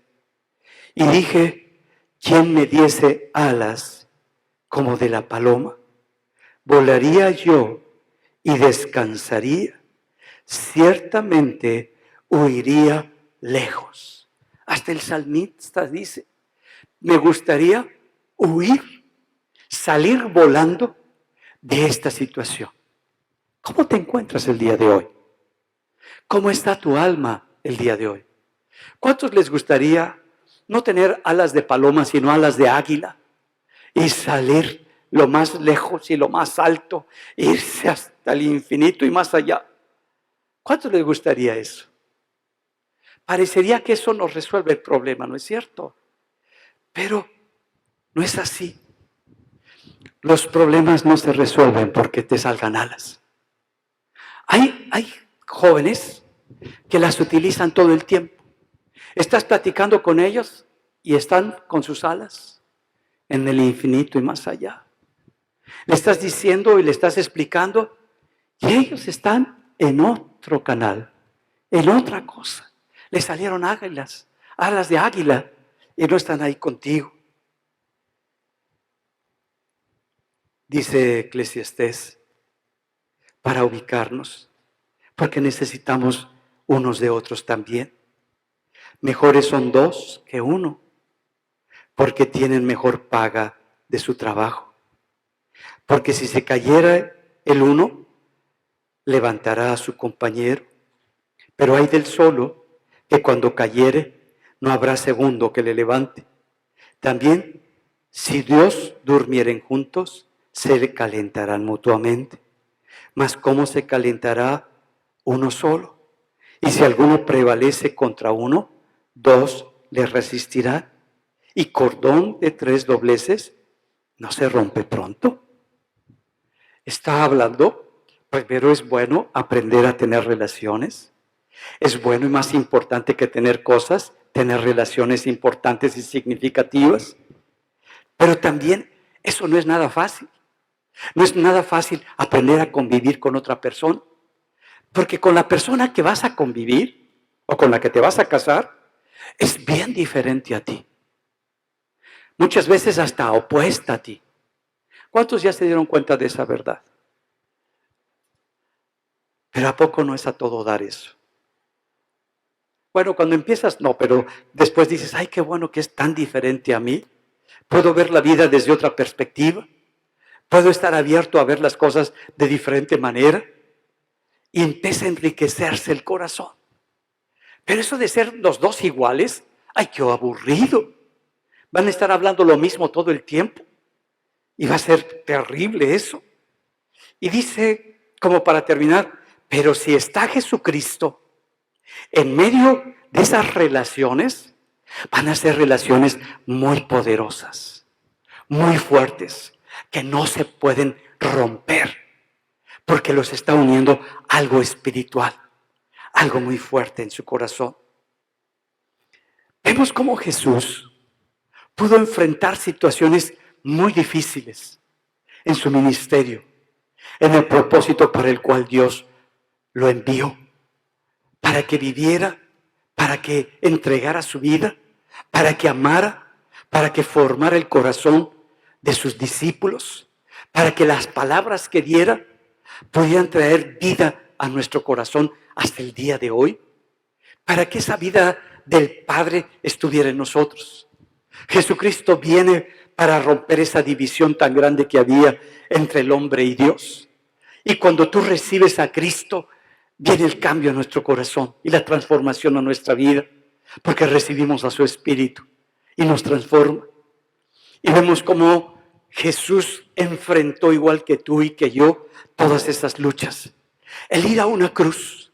Y dije, ¿quién me diese alas como de la paloma? Volaría yo y descansaría. Ciertamente huiría lejos. Hasta el salmista dice, me gustaría huir, salir volando de esta situación. ¿Cómo te encuentras el día de hoy? ¿Cómo está tu alma el día de hoy? ¿Cuántos les gustaría no tener alas de paloma, sino alas de águila? Y salir lo más lejos y lo más alto, irse hasta el infinito y más allá. ¿Cuántos les gustaría eso? Parecería que eso nos resuelve el problema, ¿no es cierto? Pero no es así. Los problemas no se resuelven porque te salgan alas. Hay jóvenes que las utilizan todo el tiempo. Estás platicando con ellos y están con sus alas en el infinito y más allá. Le estás diciendo y le estás explicando y ellos están en otro canal, en otra cosa. Le salieron águilas, alas de águila y no están ahí contigo. Dice Eclesiastés, para ubicarnos, porque necesitamos unos de otros también. Mejores son dos que uno, porque tienen mejor paga de su trabajo. Porque si se cayera el uno, levantará a su compañero, Pero hay del solo que cuando cayere no habrá segundo que le levante. También, si Dios durmieren juntos, se calentarán mutuamente. Mas ¿cómo se calentará uno solo? Y si alguno prevalece contra uno, dos le resistirán. Y cordón de 3 dobleces no se rompe pronto. Está hablando, primero es bueno aprender a tener relaciones. Es bueno y más importante que tener cosas, tener relaciones importantes y significativas. Pero también eso no es nada fácil. No es nada fácil aprender a convivir con otra persona. Porque con la persona que vas a convivir o con la que te vas a casar es bien diferente a ti. Muchas veces hasta opuesta a ti. ¿Cuántos ya se dieron cuenta de esa verdad? Pero ¿a poco no es a todo dar eso? Bueno, cuando empiezas, no, pero después dices, ay, qué bueno que es tan diferente a mí. Puedo ver la vida desde otra perspectiva. Puedo estar abierto a ver las cosas de diferente manera. Y empieza a enriquecerse el corazón. Pero eso de ser los dos iguales, ay, qué aburrido. Van a estar hablando lo mismo todo el tiempo. Y va a ser terrible eso. Y dice, como para terminar, pero si está Jesucristo en medio de esas relaciones, van a ser relaciones muy poderosas, muy fuertes, que no se pueden romper, porque los está uniendo algo espiritual, algo muy fuerte en su corazón. Vemos cómo Jesús pudo enfrentar situaciones muy difíciles en su ministerio, en el propósito para el cual Dios lo envió, para que viviera, para que entregara su vida, para que amara, para que formara el corazón de sus discípulos, para que las palabras que diera pudieran traer vida a nuestro corazón hasta el día de hoy, para que esa vida del Padre estuviera en nosotros. Jesucristo viene para romper esa división tan grande que había entre el hombre y Dios. Y cuando tú recibes a Cristo, viene el cambio a nuestro corazón y la transformación a nuestra vida, porque recibimos a su Espíritu y nos transforma. Y vemos cómo Jesús enfrentó, igual que tú y que yo, todas esas luchas. El ir a una cruz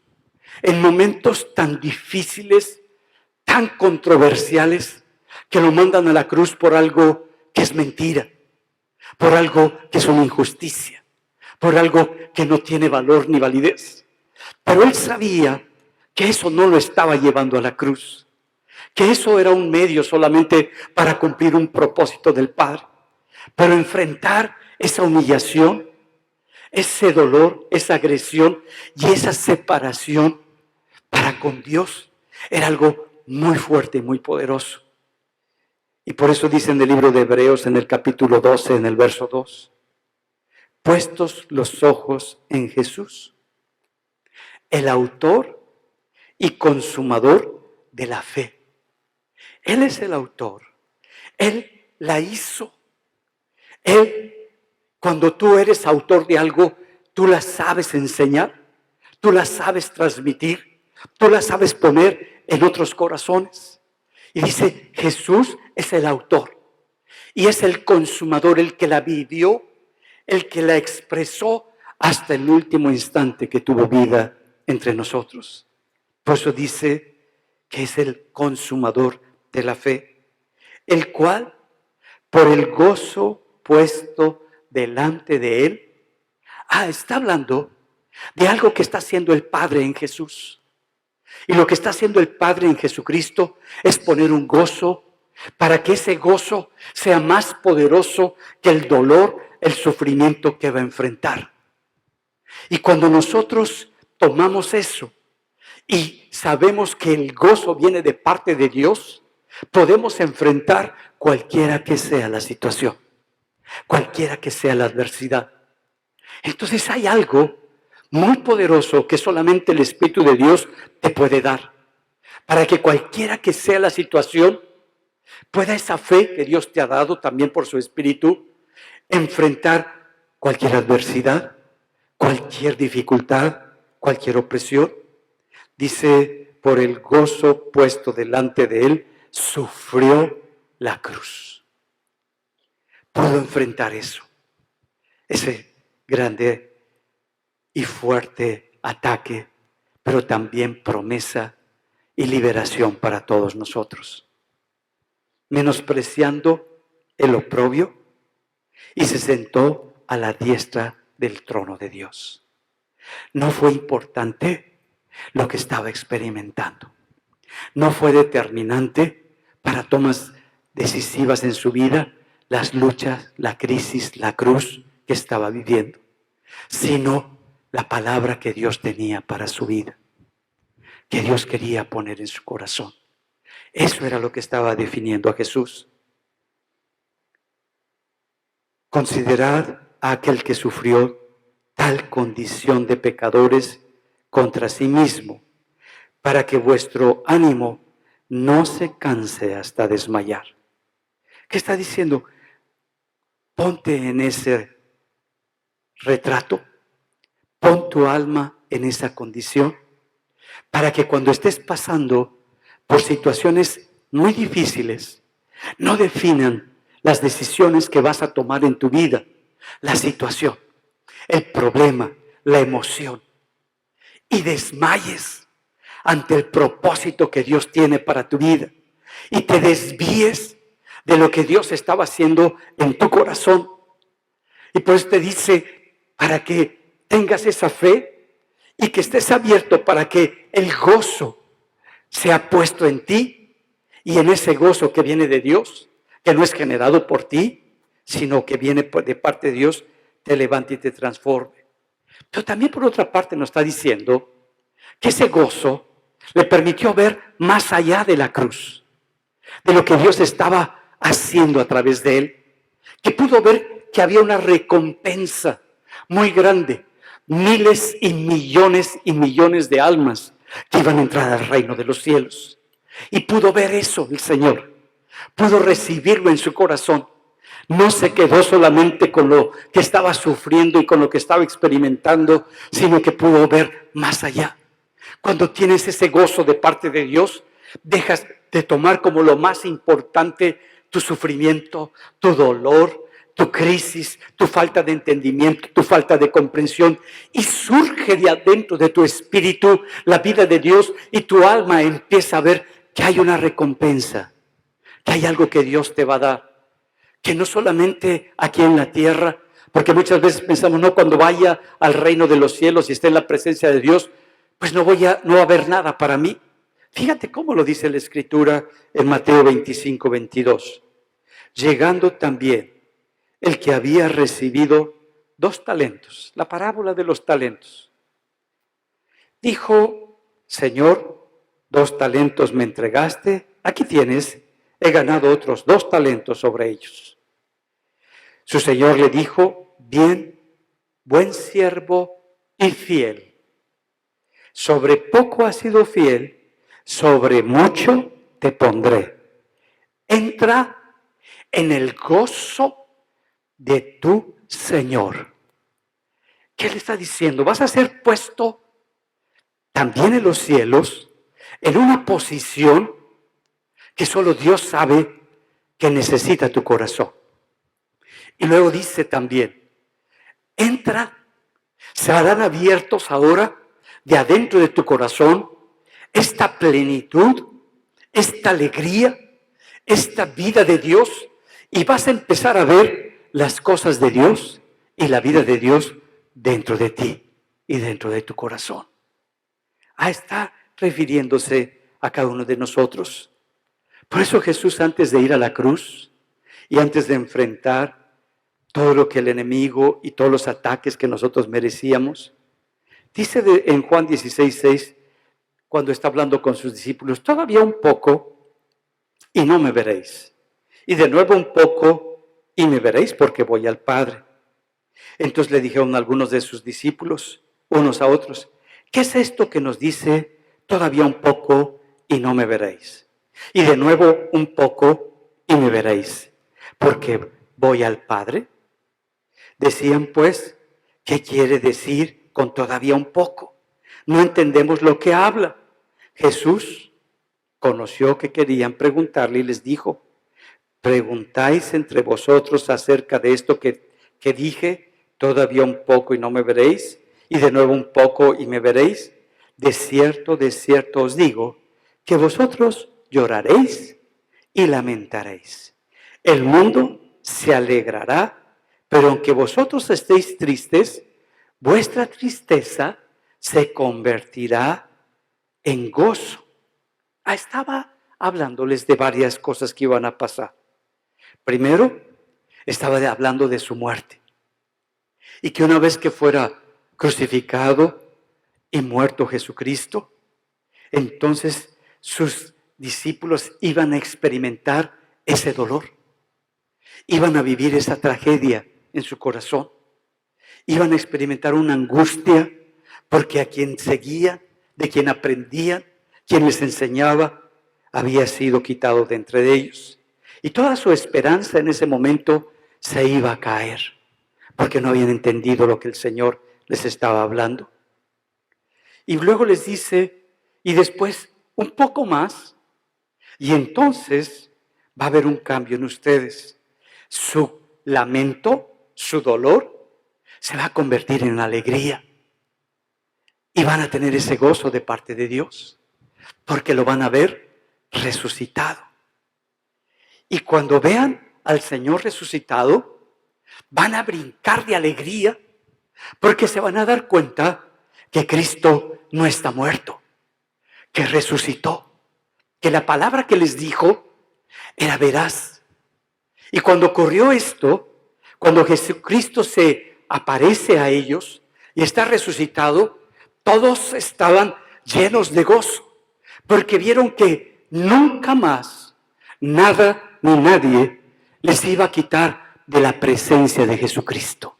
en momentos tan difíciles, tan controversiales, que lo mandan a la cruz por algo que es mentira, por algo que es una injusticia, por algo que no tiene valor ni validez. Pero él sabía que eso no lo estaba llevando a la cruz, que eso era un medio solamente para cumplir un propósito del Padre. Pero enfrentar esa humillación, ese dolor, esa agresión y esa separación para con Dios era algo muy fuerte y muy poderoso. Y por eso dice en el libro de Hebreos, en el capítulo 12, en el verso 2, puestos los ojos en Jesús, el autor y consumador de la fe. Él es el autor. Él la hizo. Él, cuando tú eres autor de algo, tú la sabes enseñar, tú la sabes transmitir, tú la sabes poner en otros corazones. Y dice, Jesús es el autor y es el consumador, el que la vivió, el que la expresó hasta el último instante que tuvo vida entre nosotros. Por eso dice que es el consumador de la fe, el cual, por el gozo puesto delante de él, está hablando de algo que está haciendo el Padre en Jesús. Y lo que está haciendo el Padre en Jesucristo es poner un gozo para que ese gozo sea más poderoso que el dolor, el sufrimiento que va a enfrentar. Y cuando nosotros tomamos eso y sabemos que el gozo viene de parte de Dios, podemos enfrentar cualquiera que sea la situación, cualquiera que sea la adversidad. Entonces hay algo muy poderoso que solamente el Espíritu de Dios te puede dar, para que cualquiera que sea la situación, pueda esa fe que Dios te ha dado también por su Espíritu, enfrentar cualquier adversidad, cualquier dificultad, cualquier opresión. Dice, por el gozo puesto delante de él, sufrió la cruz. Pudo enfrentar eso, ese grande y fuerte ataque, pero también promesa y liberación para todos nosotros. Menospreciando el oprobio, y se sentó a la diestra del trono de Dios. No fue importante lo que estaba experimentando. No fue determinante para tomas decisivas en su vida, las luchas, la crisis, la cruz que estaba viviendo, sino la palabra que Dios tenía para su vida, que Dios quería poner en su corazón. Eso era lo que estaba definiendo a Jesús. Considerad a aquel que sufrió tal condición de pecadores contra sí mismo, para que vuestro ánimo no se canse hasta desmayar. ¿Qué está diciendo? Ponte en ese retrato, pon tu alma en esa condición, para que cuando estés pasando por situaciones muy difíciles, no definan las decisiones que vas a tomar en tu vida, la situación, el problema, la emoción, y desmayes ante el propósito que Dios tiene para tu vida y te desvíes de lo que Dios estaba haciendo en tu corazón. Y por eso te dice, para que tengas esa fe y que estés abierto para que el gozo sea puesto en ti, y en ese gozo que viene de Dios, que no es generado por ti, sino que viene de parte de Dios, te levante y te transforme. Pero también por otra parte nos está diciendo que ese gozo le permitió ver más allá de la cruz, de lo que Dios estaba haciendo a través de él, que pudo ver que había una recompensa muy grande, miles y millones de almas que iban a entrar al reino de los cielos. Y pudo ver eso el Señor, pudo recibirlo en su corazón. No se quedó solamente con lo que estaba sufriendo y con lo que estaba experimentando, sino que pudo ver más allá. Cuando tienes ese gozo de parte de Dios, dejas de tomar como lo más importante tu sufrimiento, tu dolor, tu crisis, tu falta de entendimiento, tu falta de comprensión, y surge de adentro de tu espíritu la vida de Dios, y tu alma empieza a ver que hay una recompensa, que hay algo que Dios te va a dar, que no solamente aquí en la tierra, porque muchas veces pensamos, no, cuando vaya al reino de los cielos y esté en la presencia de Dios, pues no va a haber nada para mí. Fíjate cómo lo dice la Escritura en Mateo 25, 22. Llegando también el que había recibido 2 talentos, la parábola de los talentos. Dijo, Señor, 2 talentos me entregaste, aquí tienes, he ganado otros 2 talentos sobre ellos. Su Señor le dijo, bien, buen siervo y fiel. Sobre poco has sido fiel, sobre mucho te pondré. Entra en el gozo de tu Señor. ¿Qué le está diciendo? Vas a ser puesto también en los cielos, en una posición que solo Dios sabe que necesita tu corazón. Y luego dice también, entra, serán abiertos ahora de adentro de tu corazón esta plenitud, esta alegría, esta vida de Dios, y vas a empezar a ver las cosas de Dios y la vida de Dios dentro de ti y dentro de tu corazón. Está refiriéndose a cada uno de nosotros. Por eso Jesús, antes de ir a la cruz y antes de enfrentar todo lo que el enemigo y todos los ataques que nosotros merecíamos, dice en Juan 16:6, cuando está hablando con sus discípulos, todavía un poco y no me veréis. Y de nuevo un poco y me veréis porque voy al Padre. Entonces le dijeron algunos de sus discípulos, unos a otros, ¿qué es esto que nos dice todavía un poco y no me veréis? Y de nuevo un poco y me veréis, porque voy al Padre. Decían pues, ¿qué quiere decir con todavía un poco? No entendemos lo que habla. Jesús conoció que querían preguntarle y les dijo: ¿preguntáis entre vosotros acerca de esto que dije? Todavía un poco y no me veréis, y de nuevo un poco y me veréis. De cierto os digo, que vosotros lloraréis y lamentaréis. El mundo se alegrará, pero aunque vosotros estéis tristes, vuestra tristeza se convertirá en gozo. Estaba hablándoles de varias cosas que iban a pasar. Primero, estaba hablando de su muerte. Y que una vez que fuera crucificado y muerto Jesucristo, entonces sus discípulos iban a experimentar ese dolor. Iban a vivir esa tragedia en su corazón. Iban a experimentar una angustia porque a quien seguían, de quien aprendían, quien les enseñaba, había sido quitado de entre ellos. Y toda su esperanza en ese momento se iba a caer, porque no habían entendido lo que el Señor les estaba hablando. Y luego les dice, y después un poco más, y entonces va a haber un cambio en ustedes. Su lamento, su dolor, se va a convertir en alegría. Y van a tener ese gozo de parte de Dios, porque lo van a ver resucitado. Y cuando vean al Señor resucitado, van a brincar de alegría, porque se van a dar cuenta que Cristo no está muerto, que resucitó, que la palabra que les dijo era veraz. Y cuando ocurrió esto, cuando Jesucristo se aparece a ellos y está resucitado, todos estaban llenos de gozo, porque vieron que nunca más nada ni nadie les iba a quitar de la presencia de Jesucristo,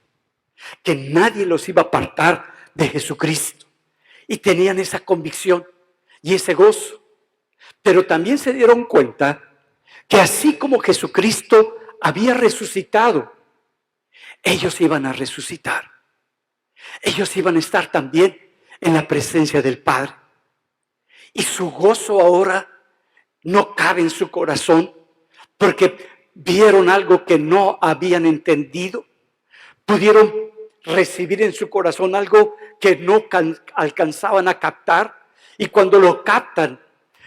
que nadie los iba a apartar de Jesucristo. Y tenían esa convicción y ese gozo. Pero también se dieron cuenta que así como Jesucristo había resucitado, ellos iban a resucitar. Ellos iban a estar también en la presencia del Padre. Y su gozo ahora no cabe en su corazón porque vieron algo que no habían entendido. Pudieron recibir en su corazón algo que no alcanzaban a captar. Y cuando lo captan,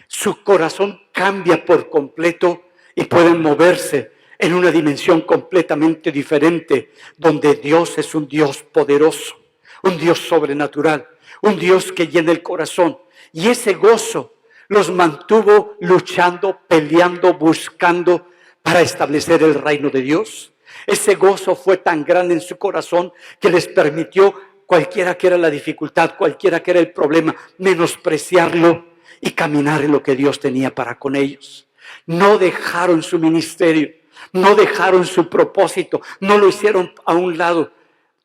su corazón cambia por completo y pueden moverse en una dimensión completamente diferente, donde Dios es un Dios poderoso, un Dios sobrenatural, un Dios que llena el corazón. Y ese gozo los mantuvo luchando, peleando, buscando para establecer el reino de Dios. Ese gozo fue tan grande en su corazón que les permitió, cualquiera que era la dificultad, cualquiera que era el problema, menospreciarlo y caminar en lo que Dios tenía para con ellos. No dejaron su ministerio, no dejaron su propósito, no lo hicieron a un lado.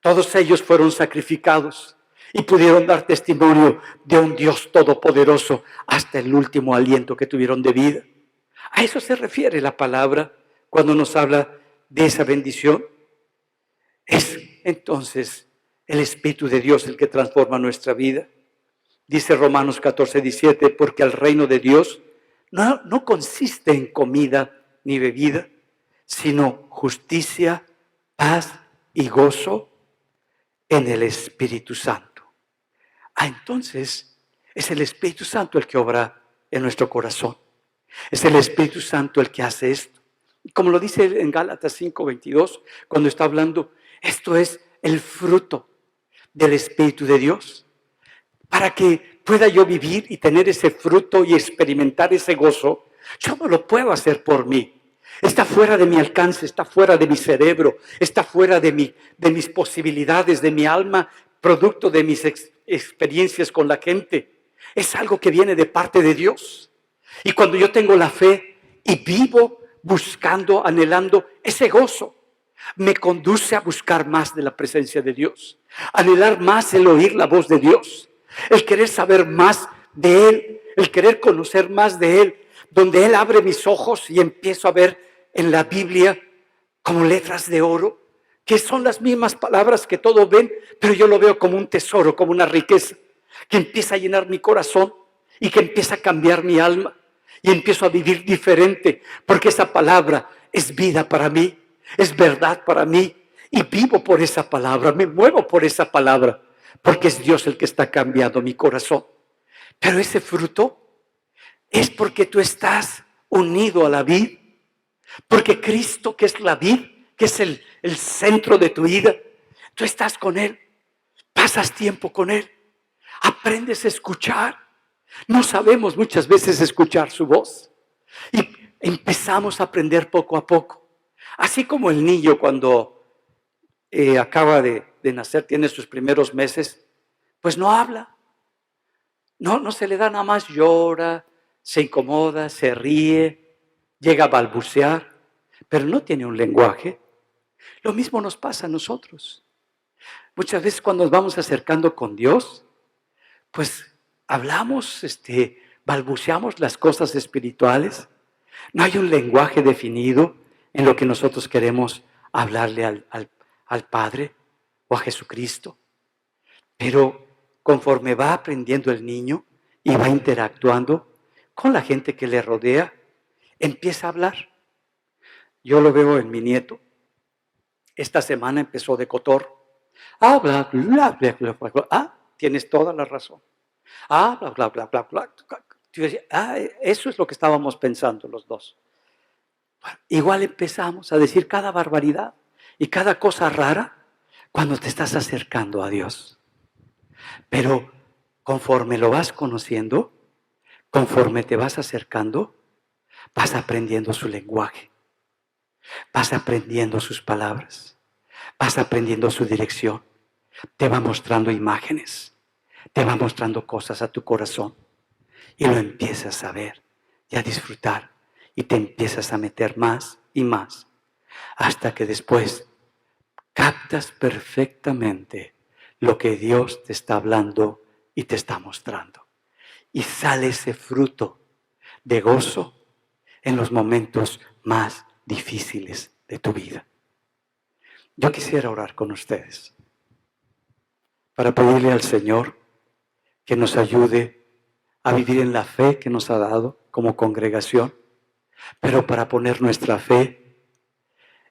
Todos ellos fueron sacrificados y pudieron dar testimonio de un Dios todopoderoso hasta el último aliento que tuvieron de vida. A eso se refiere la palabra cuando nos habla de esa bendición. Es entonces el Espíritu de Dios el que transforma nuestra vida. Dice Romanos 14:17, porque el reino de Dios no consiste en comida ni bebida, sino justicia, paz y gozo en el Espíritu Santo. Entonces es el Espíritu Santo el que obra en nuestro corazón. Es el Espíritu Santo el que hace esto. Como lo dice en Gálatas 5:22, cuando está hablando, esto es el fruto del Espíritu de Dios. Para que pueda yo vivir y tener ese fruto y experimentar ese gozo, yo no lo puedo hacer por mí. Está fuera de mi alcance, está fuera de mi cerebro, está fuera de mis posibilidades, de mi alma, producto de mis experiencias con la gente. Es algo que viene de parte de Dios. Y cuando yo tengo la fe y vivo buscando, anhelando ese gozo, me conduce a buscar más de la presencia de Dios, anhelar más el oír la voz de Dios, el querer saber más de Él, el querer conocer más de Él, donde Él abre mis ojos y empiezo a ver en la Biblia como letras de oro, que son las mismas palabras que todos ven, pero yo lo veo como un tesoro, como una riqueza, que empieza a llenar mi corazón. y que empieza a cambiar mi alma y empiezo a vivir diferente, porque esa palabra es vida para mí, es verdad para mí y vivo por esa palabra, me muevo por esa palabra, porque es Dios el que está cambiando mi corazón. Pero ese fruto es porque tú estás unido a la vid, porque Cristo, que es la vid, que es el centro de tu vida, tú estás con Él, pasas tiempo con Él, aprendes a escuchar. No sabemos muchas veces escuchar su voz y empezamos a aprender poco a poco. Así como el niño cuando acaba de nacer, tiene sus primeros meses, pues no habla, no se le da, nada más llora, se incomoda, se ríe, llega a balbucear, pero no tiene un lenguaje. Lo mismo nos pasa a nosotros. Muchas veces cuando nos vamos acercando con Dios, pues hablamos, balbuceamos las cosas espirituales. No hay un lenguaje definido en lo que nosotros queremos hablarle al Padre o a Jesucristo. Pero conforme va aprendiendo el niño y va interactuando con la gente que le rodea, empieza a hablar. Yo lo veo en mi nieto. Esta semana empezó de cotorro. Ah, bla, bla, bla, bla, bla, bla. Ah, tienes toda la razón. Ah, bla, bla, bla, bla, bla. Eso es lo que estábamos pensando los dos. Bueno, igual empezamos a decir cada barbaridad y cada cosa rara cuando te estás acercando a Dios. Pero conforme lo vas conociendo, conforme te vas acercando, vas aprendiendo su lenguaje, vas aprendiendo sus palabras, vas aprendiendo su dirección. Te va mostrando imágenes, te va mostrando cosas a tu corazón y lo empiezas a ver y a disfrutar y te empiezas a meter más y más hasta que después captas perfectamente lo que Dios te está hablando y te está mostrando. Y sale ese fruto de gozo en los momentos más difíciles de tu vida. Yo quisiera orar con ustedes para pedirle al Señor que nos ayude a vivir en la fe que nos ha dado como congregación, pero para poner nuestra fe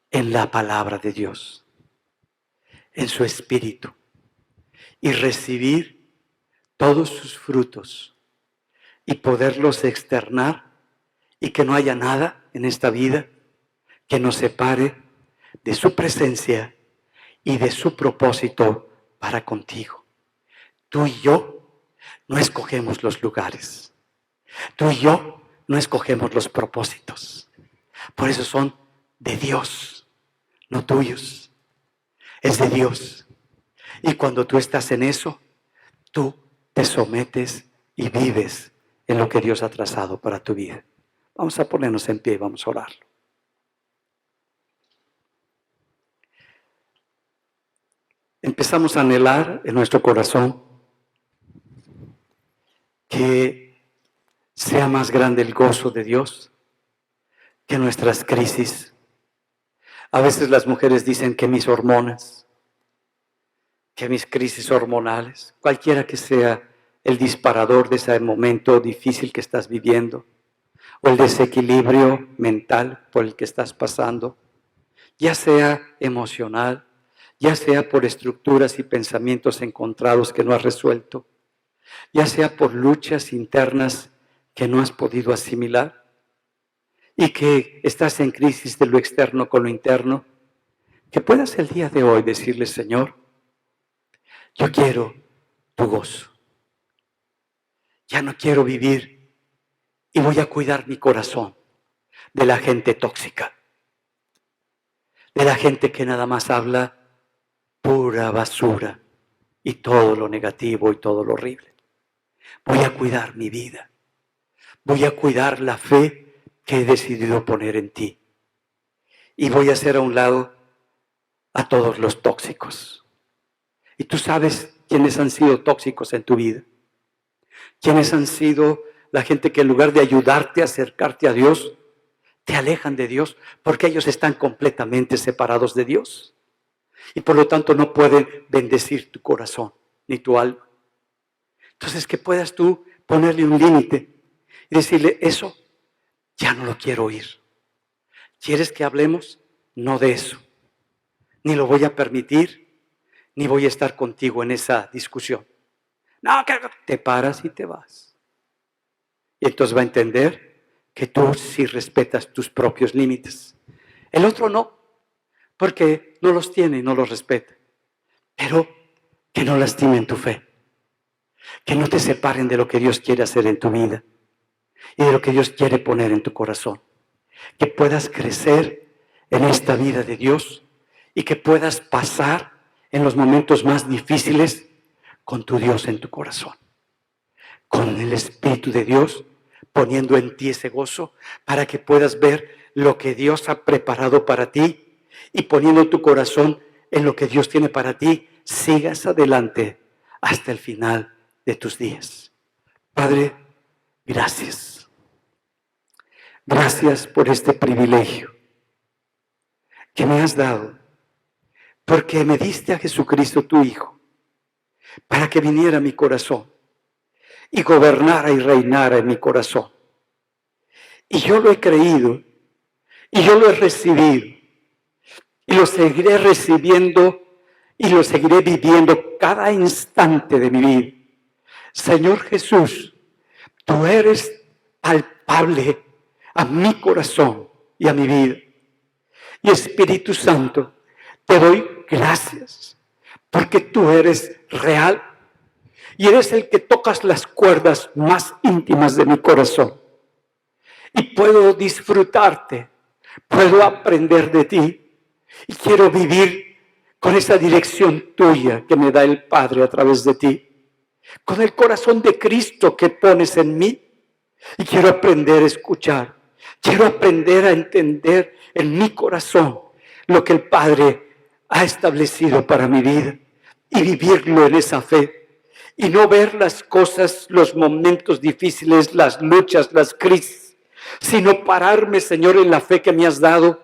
en la palabra de Dios, en su Espíritu, y recibir todos sus frutos y poderlos externar y que no haya nada en esta vida que nos separe de su presencia y de su propósito para contigo. Tú y yo no escogemos los lugares. Tú y yo no escogemos los propósitos. Por eso son de Dios, no tuyos. Es de Dios. Y cuando tú estás en eso, tú te sometes y vives en lo que Dios ha trazado para tu vida. Vamos a ponernos en pie y vamos a orarlo. Empezamos a anhelar en nuestro corazón que sea más grande el gozo de Dios que nuestras crisis. A veces las mujeres dicen que mis hormonas, que mis crisis hormonales, cualquiera que sea el disparador de ese momento difícil que estás viviendo, o el desequilibrio mental por el que estás pasando, ya sea emocional, ya sea por estructuras y pensamientos encontrados que no has resuelto, ya sea por luchas internas que no has podido asimilar y que estás en crisis de lo externo con lo interno, que puedas el día de hoy decirle, Señor, yo quiero tu gozo. Ya no quiero vivir y voy a cuidar mi corazón de la gente tóxica, de la gente que nada más habla pura basura y todo lo negativo y todo lo horrible. Voy a cuidar mi vida. Voy a cuidar la fe que he decidido poner en ti. Y voy a hacer a un lado a todos los tóxicos. Y tú sabes quiénes han sido tóxicos en tu vida. Quiénes han sido la gente que en lugar de ayudarte a acercarte a Dios, te alejan de Dios porque ellos están completamente separados de Dios. Y por lo tanto no pueden bendecir tu corazón ni tu alma. Entonces que puedas tú ponerle un límite y decirle, eso ya no lo quiero oír. ¿Quieres que hablemos? No de eso. Ni lo voy a permitir, ni voy a estar contigo en esa discusión. No, que te paras y te vas. Y entonces va a entender que tú sí respetas tus propios límites. El otro no, porque no los tiene y no los respeta. Pero que no lastimen tu fe. Que no te separen de lo que Dios quiere hacer en tu vida y de lo que Dios quiere poner en tu corazón. Que puedas crecer en esta vida de Dios y que puedas pasar en los momentos más difíciles con tu Dios en tu corazón. Con el Espíritu de Dios poniendo en ti ese gozo para que puedas ver lo que Dios ha preparado para ti y poniendo tu corazón en lo que Dios tiene para ti, sigas adelante hasta el final de tus días. Padre, gracias. Gracias por este privilegio que me has dado, porque me diste a Jesucristo tu Hijo, para que viniera a mi corazón y gobernara y reinara en mi corazón. Y yo lo he creído, y yo lo he recibido, y lo seguiré recibiendo, y lo seguiré viviendo cada instante de mi vida. Señor Jesús, tú eres palpable a mi corazón y a mi vida. Y Espíritu Santo, te doy gracias, porque tú eres real y eres el que tocas las cuerdas más íntimas de mi corazón. Y puedo disfrutarte, puedo aprender de ti y quiero vivir con esa dirección tuya que me da el Padre a través de ti, con el corazón de Cristo que pones en mí y quiero aprender a escuchar, quiero aprender a entender en mi corazón lo que el Padre ha establecido para mi vida y vivirlo en esa fe. Y no ver las cosas, los momentos difíciles, las luchas, las crisis, sino pararme, Señor, en la fe que me has dado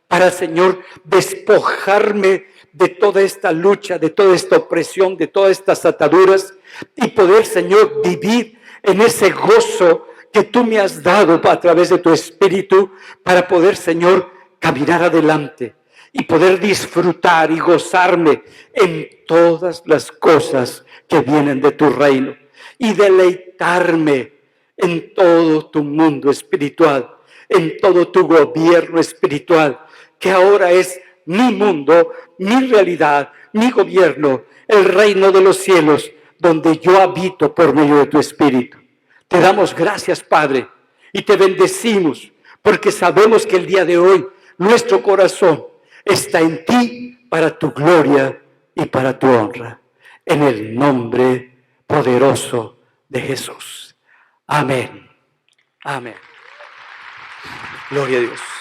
para, Señor, despojarme de toda esta lucha, de toda esta opresión, de todas estas ataduras y poder, Señor, vivir en ese gozo que tú me has dado a través de tu Espíritu para poder, Señor, caminar adelante y poder disfrutar y gozarme en todas las cosas que vienen de tu reino y deleitarme en todo tu mundo espiritual, en todo tu gobierno espiritual, que ahora es mi mundo, mi realidad, mi gobierno, el reino de los cielos, donde yo habito por medio de tu Espíritu. Te damos gracias, Padre, y te bendecimos, porque sabemos que el día de hoy nuestro corazón está en ti para tu gloria y para tu honra. En el nombre poderoso de Jesús. Amén. Amén. Gloria a Dios.